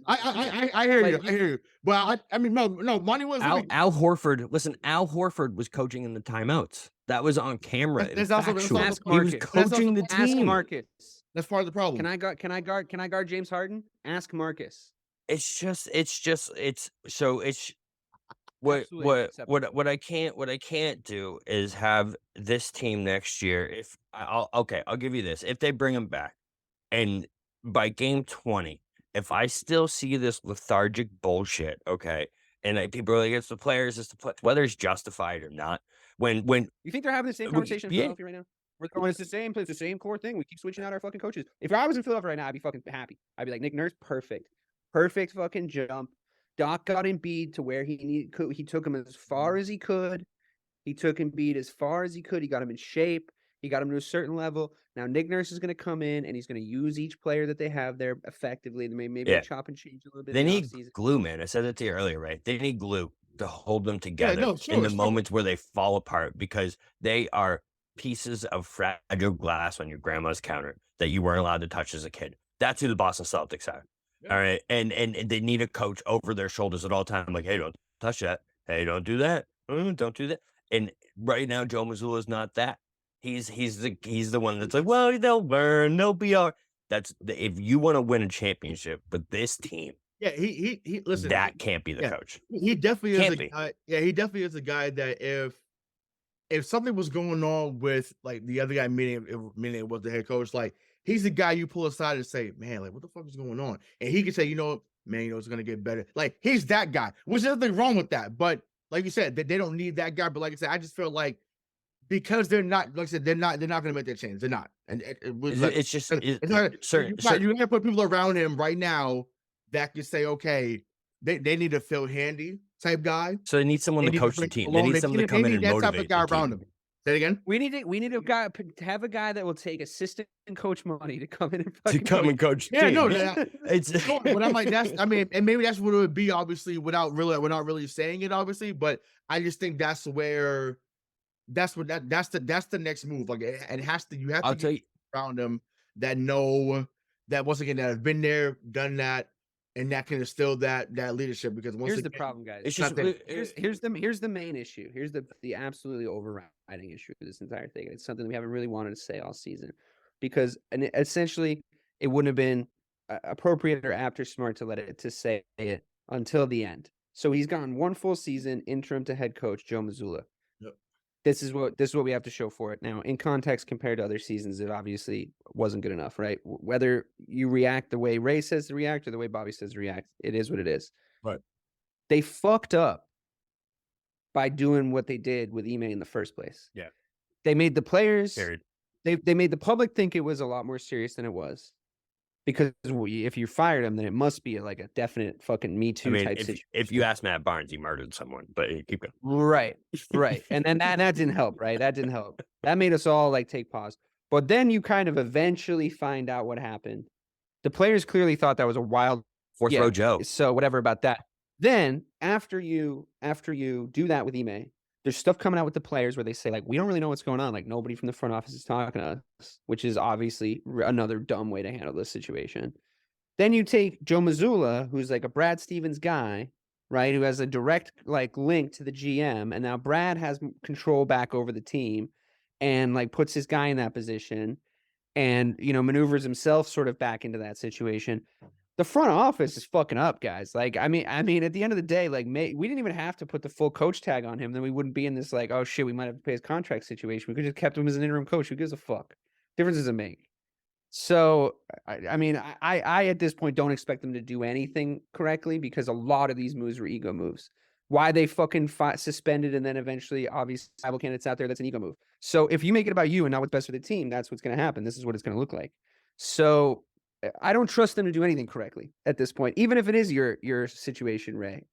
I hear you. Like, I hear you. But I mean, no, Monty was Al Horford. Listen, Al Horford was coaching in the timeouts. That was on camera. That's also- that's Factual. also- He was Marcus. coaching the Ask team. Marcus. That's part of the problem. Can I guard James Harden? Ask Marcus. It's what Absolutely unacceptable. what I can't do is have this team next year. If I'll give you this. If they bring him back, and by game 20, if I still see this lethargic bullshit, okay, and people are like, it's the players, whether it's justified or not. When You think they're having the same we- conversation in yeah. Philadelphia right now? We're going, it's the same core thing. We keep switching out our fucking coaches. If I was in Philadelphia right now, I'd be fucking happy. I'd be like, Nick Nurse, perfect fucking jump. Doc got Embiid to where he took him as far as he could. He took Embiid as far as he could. He got him in shape. He got him to a certain level. Now Nick Nurse is going to come in and he's going to use each player that they have there effectively. Maybe Yeah. chop and change a little bit. they in the need offseason. glue, man. I said that to you earlier, right? They need glue to hold them together no, sure, in the sure. moments where they fall apart, because they are pieces of fragile glass on your grandma's counter that you weren't allowed to touch as a kid. That's who the Boston Celtics are. Yeah. All right. And they need a coach over their shoulders at all times. Like, hey, don't touch that. Hey, don't do that. Don't do that. And right now, Joe Mazzulla is not that. He's the one that's like, well, they'll learn, they'll be all. If you want to win a championship with this team, Yeah, he listen. that can't be the Yeah, coach. he definitely is a Can't be. guy. Yeah, he definitely is a guy that if something was going on with like the other guy, meaning it was the head coach, like he's the guy you pull aside and say, man, like what the fuck is going on? And he can say, man, it's gonna get better. Like he's that guy, which there's nothing wrong with that. But like you said, they don't need that guy. But like I said, I just feel like because they're not, like I said, they're not gonna make that change. They're not. And it was like, It's just it's not, certain. you gotta put people around him right now that can say, okay, they need a Phil Handy type guy. So they need someone They to need coach the bring team. people They along. need someone to come in and that type of motivate guy the around team. him. Say it again. We need a guy to have a guy that will take assistant coach money to come in and To fucking come and coach. Yeah, team. no, It's but I'm like, and maybe that's what it would be, obviously, without really saying it, obviously. But I just think that's the next move. Like it has to, you have I'll to tell get you. around them that know that once again that have been there, done that, and that can instill that leadership. Because once Here's again, the problem, guys. It's just Here's the main issue. Here's the absolutely overriding issue of this entire thing. It's something we haven't really wanted to say all season, because essentially it wouldn't have been appropriate or apt or smart to say it until the end. So he's gotten one full season interim to head coach Joe Mazzulla. Yep. This is what we have to show for it. Now, in context compared to other seasons, it obviously wasn't good enough, right? Whether you react the way Ray says to react or the way Bobby says to react, it is what it is. Right. They fucked up by doing what they did with Ime in the first place. Yeah. They made the players, Period. they made the public think it was a lot more serious than it was. Because if you fired him, then it must be like a definite fucking Me Too type situation. If you ask Matt Barnes, he murdered someone, but keep going. Right. And then that didn't help, right? That didn't help. That made us all like take pause. But then you kind of eventually find out what happened. The players clearly thought that was a wild Fourth row Joe. So whatever about that. Then after you do that with Ime, there's stuff coming out with the players where they say, like, we don't really know what's going on. Like, nobody from the front office is talking to us, which is obviously another dumb way to handle this situation. Then you take Joe Mazzulla, who's like a Brad Stevens guy, right, who has a direct like link to the GM, and now Brad has control back over the team and like puts his guy in that position and, maneuvers himself sort of back into that situation. The front office is fucking up, guys. Like, I mean, at the end of the day, like, we didn't even have to put the full coach tag on him. Then we wouldn't be in this like, oh shit, we might have to pay his contract situation. We could just kept him as an interim coach. Who gives a fuck? Difference doesn't make. So, I at this point don't expect them to do anything correctly because a lot of these moves were ego moves. Why they fucking suspended and then eventually, obviously, rival candidates out there, that's an ego move. So if you make it about you and not what's best for the team, that's what's going to happen. This is what it's going to look like. So I don't trust them to do anything correctly at this point, even if it is your situation, Ray,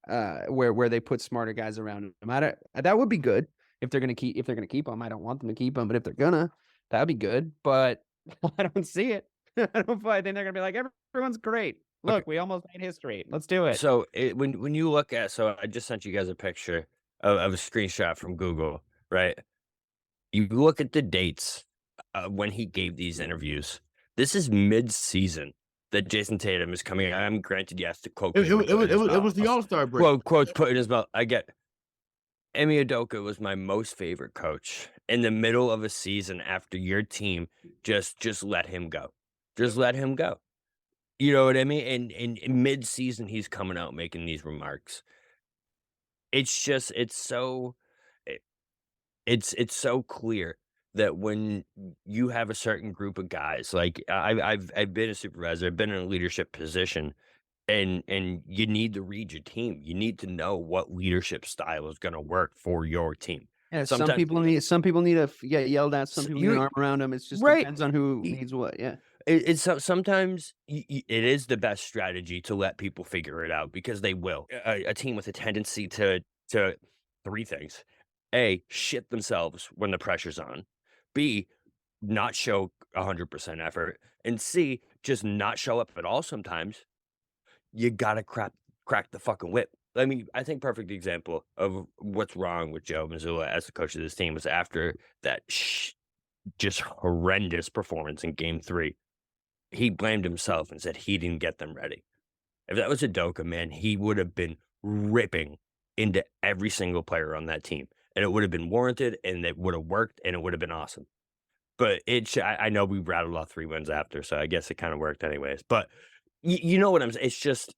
where they put smarter guys around them. That would be good if they're going to keep them. I don't want them to keep them, but if they're gonna, that'd be good. But I don't see it. I think they're gonna be like, everyone's great. Look, we almost made history. Let's do it. So when you look at, so I just sent you guys a picture of a screenshot from Google, right? You look at the dates when he gave these interviews. This is mid-season that Jason Tatum is coming out. I'm granted, yes, to quote. It was the All-Star break. Quotes put in his mouth. I get. Emi Udoka was my most favorite coach in the middle of a season after your team just let him go. Just let him go. You know what I mean? And in mid-season, he's coming out making these remarks. It's just, it's so clear that when you have a certain group of guys, like I've been a supervisor, I've been in a leadership position, and you need to read your team. You need to know what leadership style is going to work for your team. Yeah, some people need to get yelled at. Some people need an arm around them. It's just depends on who needs what. Yeah. It's sometimes it is the best strategy to let people figure it out because they will. A team with a tendency to three things: A, shit themselves when the pressure's on; B, not show 100% effort; and C, just not show up at all. Sometimes you gotta crack the fucking whip. I mean, I think perfect example of what's wrong with Joe Mazzulla as the coach of this team was after that just horrendous performance in Game 3. He blamed himself and said he didn't get them ready. If that was Udoka, man, he would have been ripping into every single player on that team. And it would have been warranted, and it would have worked, and it would have been awesome. but I know we rattled off 3 wins after, so I guess it kinda worked anyways, but you know what I'm saying? It's just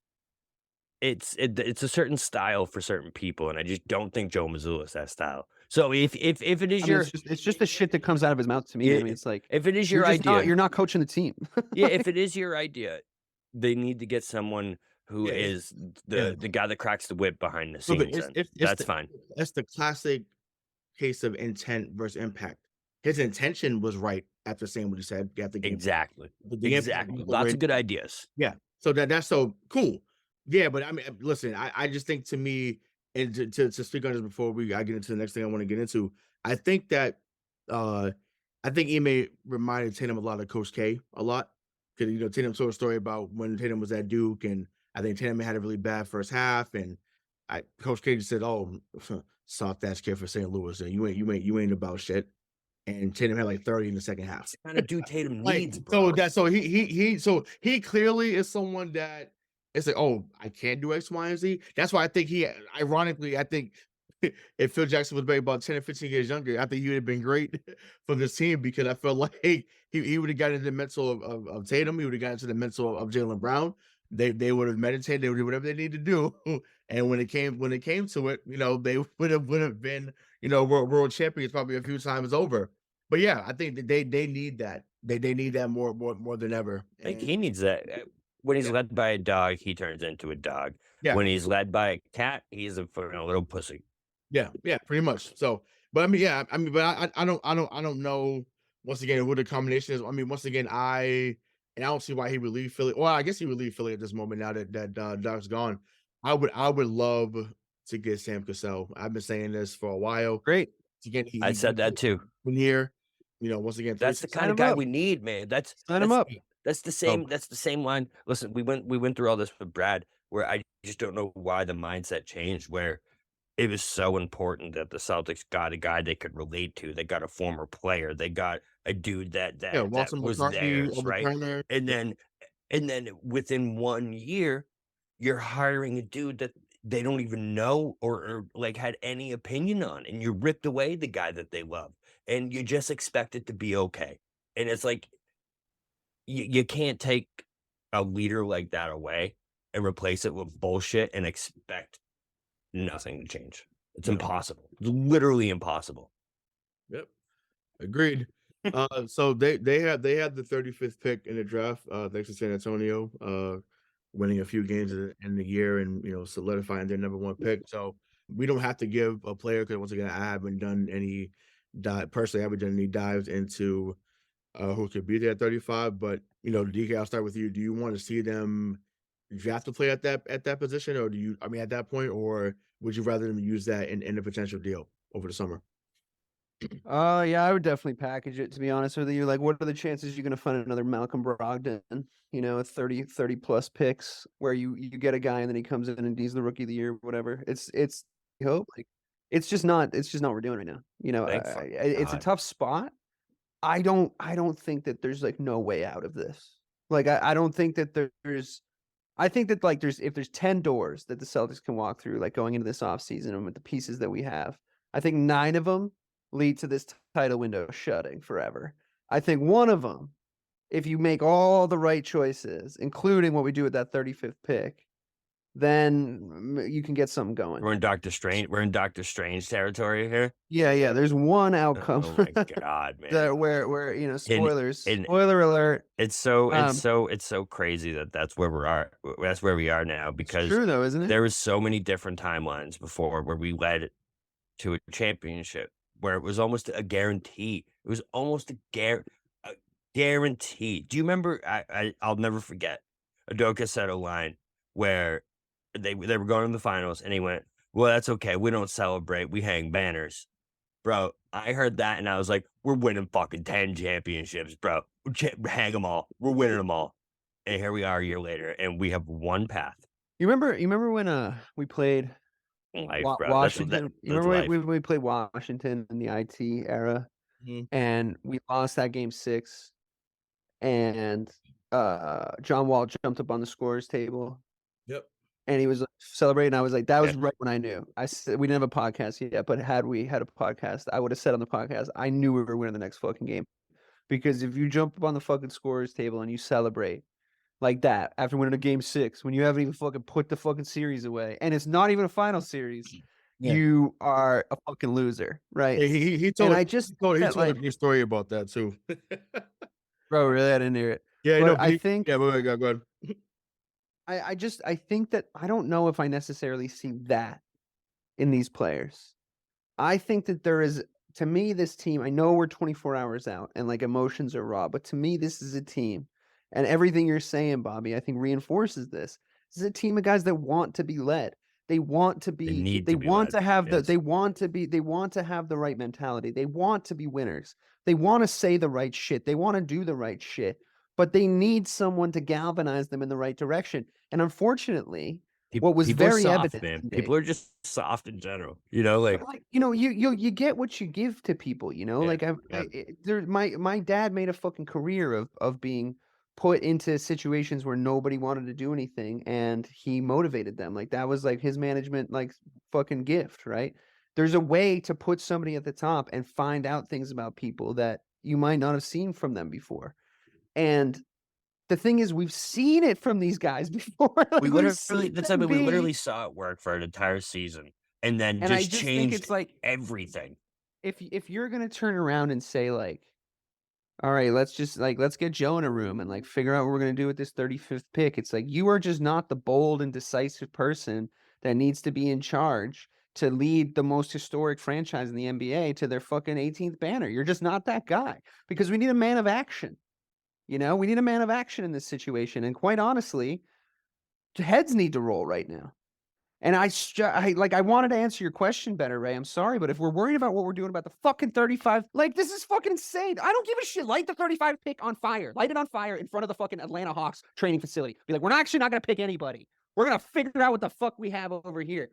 it's a certain style for certain people, and I just don't think Joe Mazzulla is that style. So if it I is mean, your it's just the shit that comes out of his mouth to me. I I mean, it's like if it is your idea you're not coaching the team. yeah, if it is your idea, they need to get someone who Yeah, is yeah. the guy that cracks the whip behind the No, but scenes, and it's that's fine. that's the classic case of intent versus impact. His intention was right after saying what he said after game, Exactly. but the impact Exactly. wasn't where Lots of it good needed. ideas. Yeah. So that's so cool. Yeah, but I mean, listen, I just think to me, and to speak on this before I get into the next thing I want to get into, I think that uh I think Ime reminded Tatum a lot of Coach K a lot. Because Tatum told a story about when Tatum was at Duke, and I think Tatum had a really bad first half, and Coach K just said, "Oh, soft ass kid for St. Louis, and you ain't about shit." And Tatum had like 30 in the second half. It's the kind of dude Tatum Like, needs, so bro. that so he clearly is someone that it's like, oh, I can't do X, Y, and Z. That's why I think ironically, I think if Phil Jackson was maybe about 10 or 15 years younger, I think he would have been great for this team because I felt like he would have gotten into the mental of Tatum, he would have gotten into the mental of Jaylen Brown. They would have meditated, they would do whatever they need to do. And when it came to it, they would have been, world champions probably a few times over. But yeah, I think that they need that. They need that more than ever. I think And he needs that. When he's yeah, led by a dog, he turns into a dog. yeah, When he's led by a cat, he's a fucking little pussy. yeah, pretty much. So, but I mean, yeah, I mean, but I don't know. Once again, who the combination is. I mean, once again, I don't see why he would leave Philly. Well, I guess he would leave Philly at this moment now that Doc's gone. I would love to get Sam Cassell. I've been saying this for a while. Great. Again, I said that too. in here. Once again, That's the 36. kind of him guy up. we need, man. Sign him up. That's the So, same line. Listen, we went through all this with Brad, where I just don't know why the mindset changed, where it was so important that the Celtics got a guy they could relate to. They got a former player. They got a dude that yeah, that Walton was McCartney, theirs, over right? Turner. And then within 1 year, you're hiring a dude that they don't even know or like had any opinion on, and you ripped away the guy that they love, and you just expect it to be okay. And it's like you can't take a leader like that away and replace it with bullshit and expect nothing to change. It's No. impossible. It's literally impossible. Yep. Agreed. So they had the 35th pick in the draft, thanks to San Antonio, winning a few games in the year and solidifying their number one pick. So we don't have to give a player because once again, I haven't done any personally, I haven't done any dives into who could be there at 35. But DK, I'll start with you. Do you want to see them draft a player at that position, or at that point, or would you rather them use that in a potential deal over the summer? Yeah, I would definitely package it, to be honest with you. Like, what are the chances you're gonna find another Malcolm Brogdon, 30 plus picks where you get a guy and then he comes in and he's the rookie of the year, whatever. It's I hope like it's just not what we're doing right now. Thank fuck It's a God. tough spot. I don't think that there's like no way out of this. Like I don't think that there's I think that like if there's 10 doors that the Celtics can walk through, like going into this offseason and with the pieces that we have, I think 9 of them lead to this title window shutting forever. I think one of them, if you make all the right choices, including what we do with that 35th pick, then you can get something going. We're in Doctor Strange territory here. Yeah. There's one outcome. Oh my God, man. that where spoilers. and Spoiler alert. It's so crazy that that's where we are. That's where we are now It's because true though, isn't it? there was so many different timelines before where we led to a championship where it was almost a guarantee. It was almost a guarantee. Do you remember? I'll never forget. Udoka said a line where they were going to the finals, and he went, "Well, that's okay. We don't celebrate. We hang banners." Bro, I heard that, and I was like, "We're winning fucking 10 championships, bro. Hang them all. We're winning them all." And here we are a year later, and we have one path. You remember when we played Life, bro. Washington? You That's remember life. when we played Washington in the IT era Mhm. and we lost that game 6 and John Wall jumped up on the scorers table Yep. and he was like, celebrating. I was like, that was Yeah. right when I knew. I said we didn't have a podcast yet, but had we had a podcast, I would have said on the podcast, I knew we were winning the next fucking game. Because if you jump up on the fucking scorer's table and you celebrate like that after winning a game 6, when you haven't even fucking put the fucking series away, and it's not even a final series, you are a fucking loser, right? Yeah, he told And I he just told that, a like, good story about that too. bro, really, I didn't hear it. Yeah, But no, I think go ahead. I think that I don't know if I necessarily see that in these players. I think that there is, to me, this team, I know we're 24 hours out and like emotions are raw, but to me, this is a team. And everything you're saying, Bobby, I think reinforces this. This is a team of guys that want to be led. They want to be, need they to be want led, to have the, yes. they want to have the right mentality. They want to be winners. They want to say the right shit. They want to do the right shit, but they need someone to galvanize them in the right direction. And unfortunately, what was People are very soft, evident man. to me, People are just soft in general. You know, like like, you know, you get what you give to people, you know, Yeah, like my dad made a fucking career of being put into situations where nobody wanted to do anything and he motivated them. Like that was like his management, like fucking gift, right? There's a way to put somebody at the top and find out things about people that you might not have seen from them before. And the thing is, we've seen it from these guys before. Like, we we've literally seen that's them something we be, literally saw it work for an entire season and then and I just just think changed it's like, everything. if you're gonna turn around and say like, all right, let's get Joe in a room and like figure out what we're gonna do with this 35th pick. It's like you are just not the bold and decisive person that needs to be in charge to lead the most historic franchise in the NBA to their fucking 18th banner. You're just not that guy because we need a man of action. You know, we need a man of action in this situation. And quite honestly, heads need to roll right now. And I wanted to answer your question better, Ray. I'm sorry, but if we're worried about what we're doing about the fucking 35, like this is fucking insane. I don't give a shit. Light the 35 pick on fire. Light it on fire in front of the fucking Atlanta Hawks training facility. Be like, we're not gonna pick anybody. We're gonna figure out what the fuck we have over here.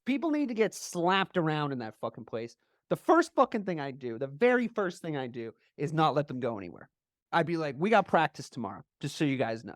People need to get slapped around in that fucking place. The first fucking thing I do, the very first thing I do, is not let them go anywhere. I'd be like, we got practice tomorrow, just so you guys know.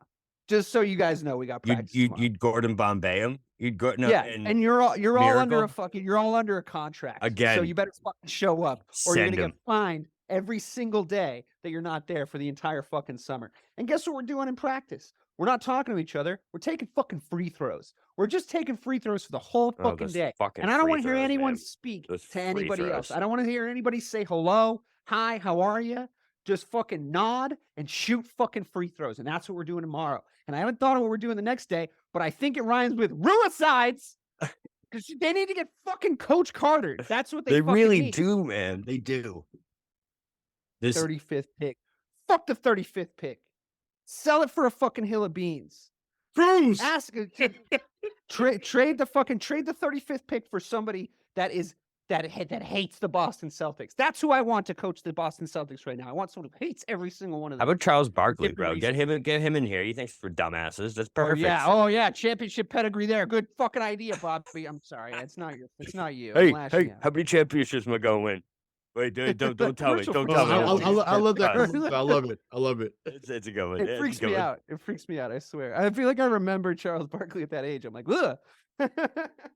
Just so you guys know, we got practice tomorrow. You'd Gordon Bombay him. You'd go no, Yeah, and you're all under a contract. Again. So you better fucking show up, or you're Send gonna him. get fined every single day that you're not there for the entire fucking summer. And guess what we're doing in practice? We're not talking to each other. We're taking fucking free throws. We're just taking free throws for the whole fucking day. And I don't want to hear anyone speak to anybody else. I don't want to hear anybody say hello, hi, how are you? Just fucking nod and shoot fucking free throws. And that's what we're doing tomorrow. And I haven't thought of what we're doing the next day, but I think it rhymes with ruicides because they need to get fucking Coach Carter. That's what they fucking really need. do, man. They do. This 35th pick. Fuck the 35th pick. Sell it for a fucking hill of beans. Bruce! Ask trade the 35th pick for somebody that hates the Boston Celtics. That's who I want to coach the Boston Celtics right now. I want someone who hates every single one of them. How about Charles Barkley, bro? Reason. Get him in here. He thinks we're dumbasses. That's perfect. Oh yeah, championship pedigree there. Good fucking idea, Bobby. I'm sorry, it's not you. Hey, how many championships am I gonna win? Wait, don't tell me. Don't tell me. I love that. I love it. It's a good one. It freaks me out. It freaks me out. I swear. I feel like I remember Charles Barkley at that age. I'm like, ugh.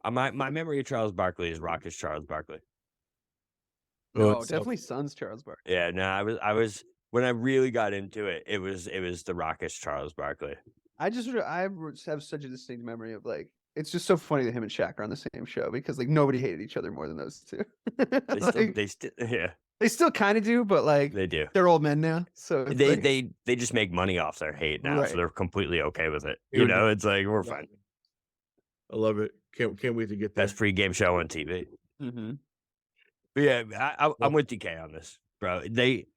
My memory of Charles Barkley is Rockish Charles Barkley. Oh, definitely Suns Charles Barkley. Yeah, no, I was when I really got into it. It was the Rockish Charles Barkley. I have such a distinct memory of like it's just so funny that him and Shaq are on the same show because like nobody hated each other more than those two. They still kind of do, but like they do. They're old men now, so they just make money off their hate now, so they're completely okay with it. You know, it's like we're fine. I love it. Can't wait to get that best pregame show on TV. Mm-hmm. But yeah, I'm with DK on this, bro. They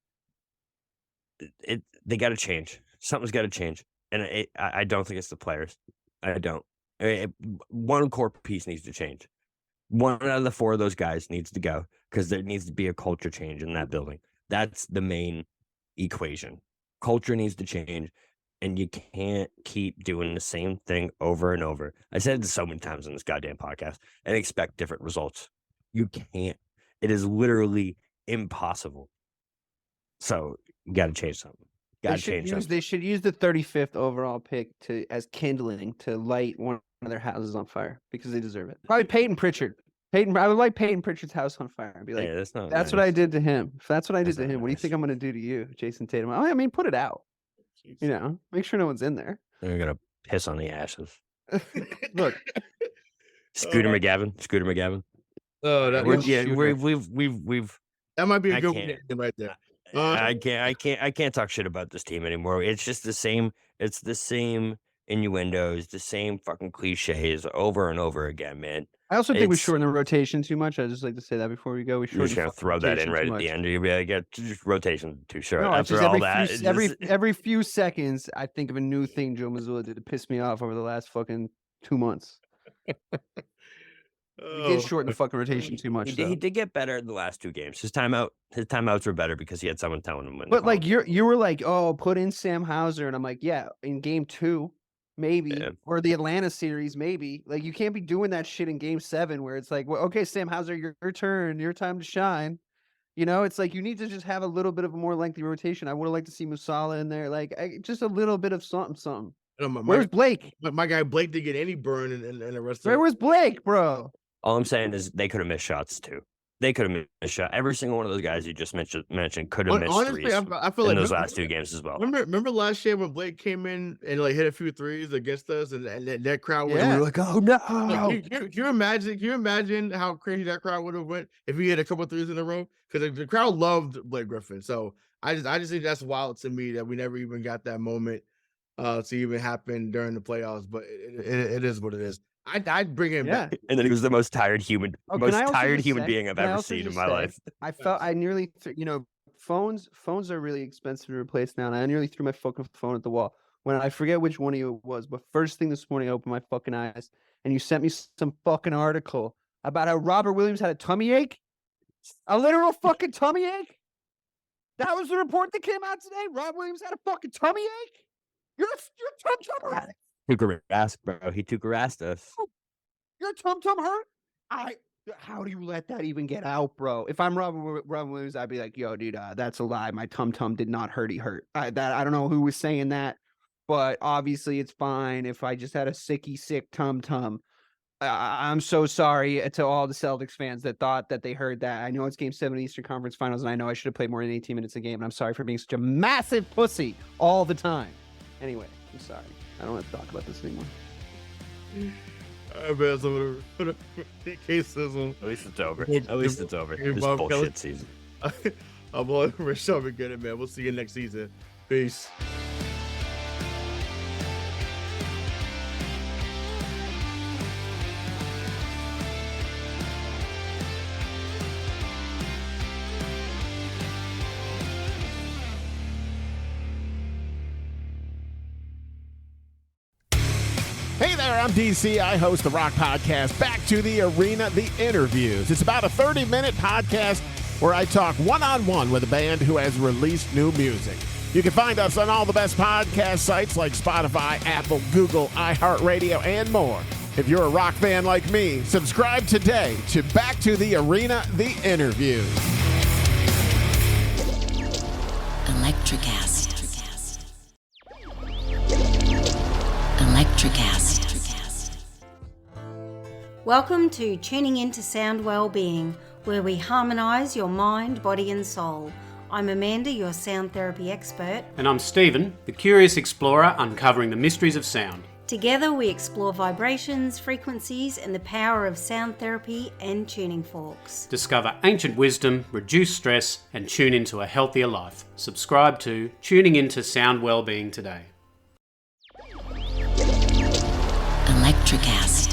got to change. Something's got to change, and I don't think it's the players. I don't. One core piece needs to change. One out of the four of those guys needs to go because there needs to be a culture change in that building. That's the main equation. Culture needs to change, and you can't keep doing the same thing over and over. I said it so many times in this goddamn podcast and expect different results. You can't. It is literally impossible. So you got to change something. They should use the 35th overall pick as kindling to light one of their houses on fire because they deserve it. Probably Peyton Pritchard. I would light Peyton Pritchard's house on fire and be like, Yeah, that's not. that's nice. what I did to him. If that's what I did That's to not him, what do you nice. think I'm going to do to you, Jason Tatum? I mean, put it out. You know, make sure no one's in there. They're gonna piss on the ashes. Look, Scooter McGavin. Oh, that, We've. that might be a I good can't. one right there. I can't talk shit about this team anymore. It's just the same. It's the same innuendos, the same fucking cliches over and over again, man. I also think we It's- shorten the rotation too much. I just like to say that before we go. We You're shorten just the gonna fucking throw that in rotation right too at the much. end. You'll be like, yeah, just rotation too short. No, it's After just all that, every few seconds, I think of a new thing Joe Mazzulla did to piss me off over the last fucking 2 months. We did shorten the fucking rotation too much. he did get better in the last 2 games. His timeouts were better because he had someone telling him when. But like you were like, oh, put in Sam Hauser, and I'm like, yeah, in game 2, maybe, Yeah. or the Atlanta series, maybe. Like you can't be doing that shit in game 7 where it's like, well, okay, Sam Hauser, your turn, your time to shine. You know, it's like you need to just have a little bit of a more lengthy rotation. I would have liked to see Musala in there, like just a little bit of something. Where's Blake? My guy Blake didn't get any burn in the rest Where of was Blake, bro? All I'm saying is they could have missed shots too. They could have missed shot. Every single one of those guys you just mentioned could have missed Honestly, threes I feel in like those last 2 games as well. Remember last year when Blake came in and like hit a few threes against us, and that crowd was Yeah. like, oh no! Like, can you imagine how crazy that crowd would have went if he had a couple threes in a row? Because the crowd loved Blake Griffin. So I just think that's wild to me that we never even got that moment to even happen during the playoffs. But it is what it is. I'd bring him back. And then he was the most tired human being I've ever seen in my life. I felt I nearly, phones are really expensive to replace now, and I nearly threw my fucking phone at the wall. When I forget which one of you it was, but first thing this morning, I opened my fucking eyes, and you sent me some fucking article about how Robert Williams had a tummy ache, a literal fucking tummy ache. That was the report that came out today. Rob Williams had a fucking tummy ache. You're tum-tum hurt. He took us. Your tum-tum hurt? How do you let that even get out, bro? If I'm Rob Williams, I'd be like, yo, dude, that's a lie. My tum-tum did not hurt. He hurt. I don't know who was saying that, but obviously it's fine if I just had a sick tum-tum. I'm so sorry to all the Celtics fans that thought that they heard that. I know it's Game 7 of the Eastern Conference Finals, and I know I should have played more than 18 minutes a game, and I'm sorry for being such a massive pussy all the time. Anyway, I'm sorry. I don't want to talk about this anymore. I bet some of the cases. At least it's over. Well, At least it's over. Hey, This Bob bullshit Kelly. season. I'm all over Sean McGinnis, man. We'll see you next season. Peace. Hey there, I'm DC. I host the rock podcast Back to the Arena, The Interviews. It's about a 30-minute podcast where I talk one-on-one with a band who has released new music. You can find us on all the best podcast sites like Spotify, Apple, Google, iHeartRadio, and more. If you're a rock fan like me, subscribe today to Back to the Arena, The Interviews. Electricast. Electricast. Welcome to Tuning Into Sound Wellbeing, where we harmonise your mind, body and soul. I'm Amanda, your sound therapy expert. And I'm Stephen, the curious explorer uncovering the mysteries of sound. Together we explore vibrations, frequencies and the power of sound therapy and tuning forks. Discover ancient wisdom, reduce stress, and tune into a healthier life. Subscribe to Tuning Into Sound Wellbeing today. Electricast.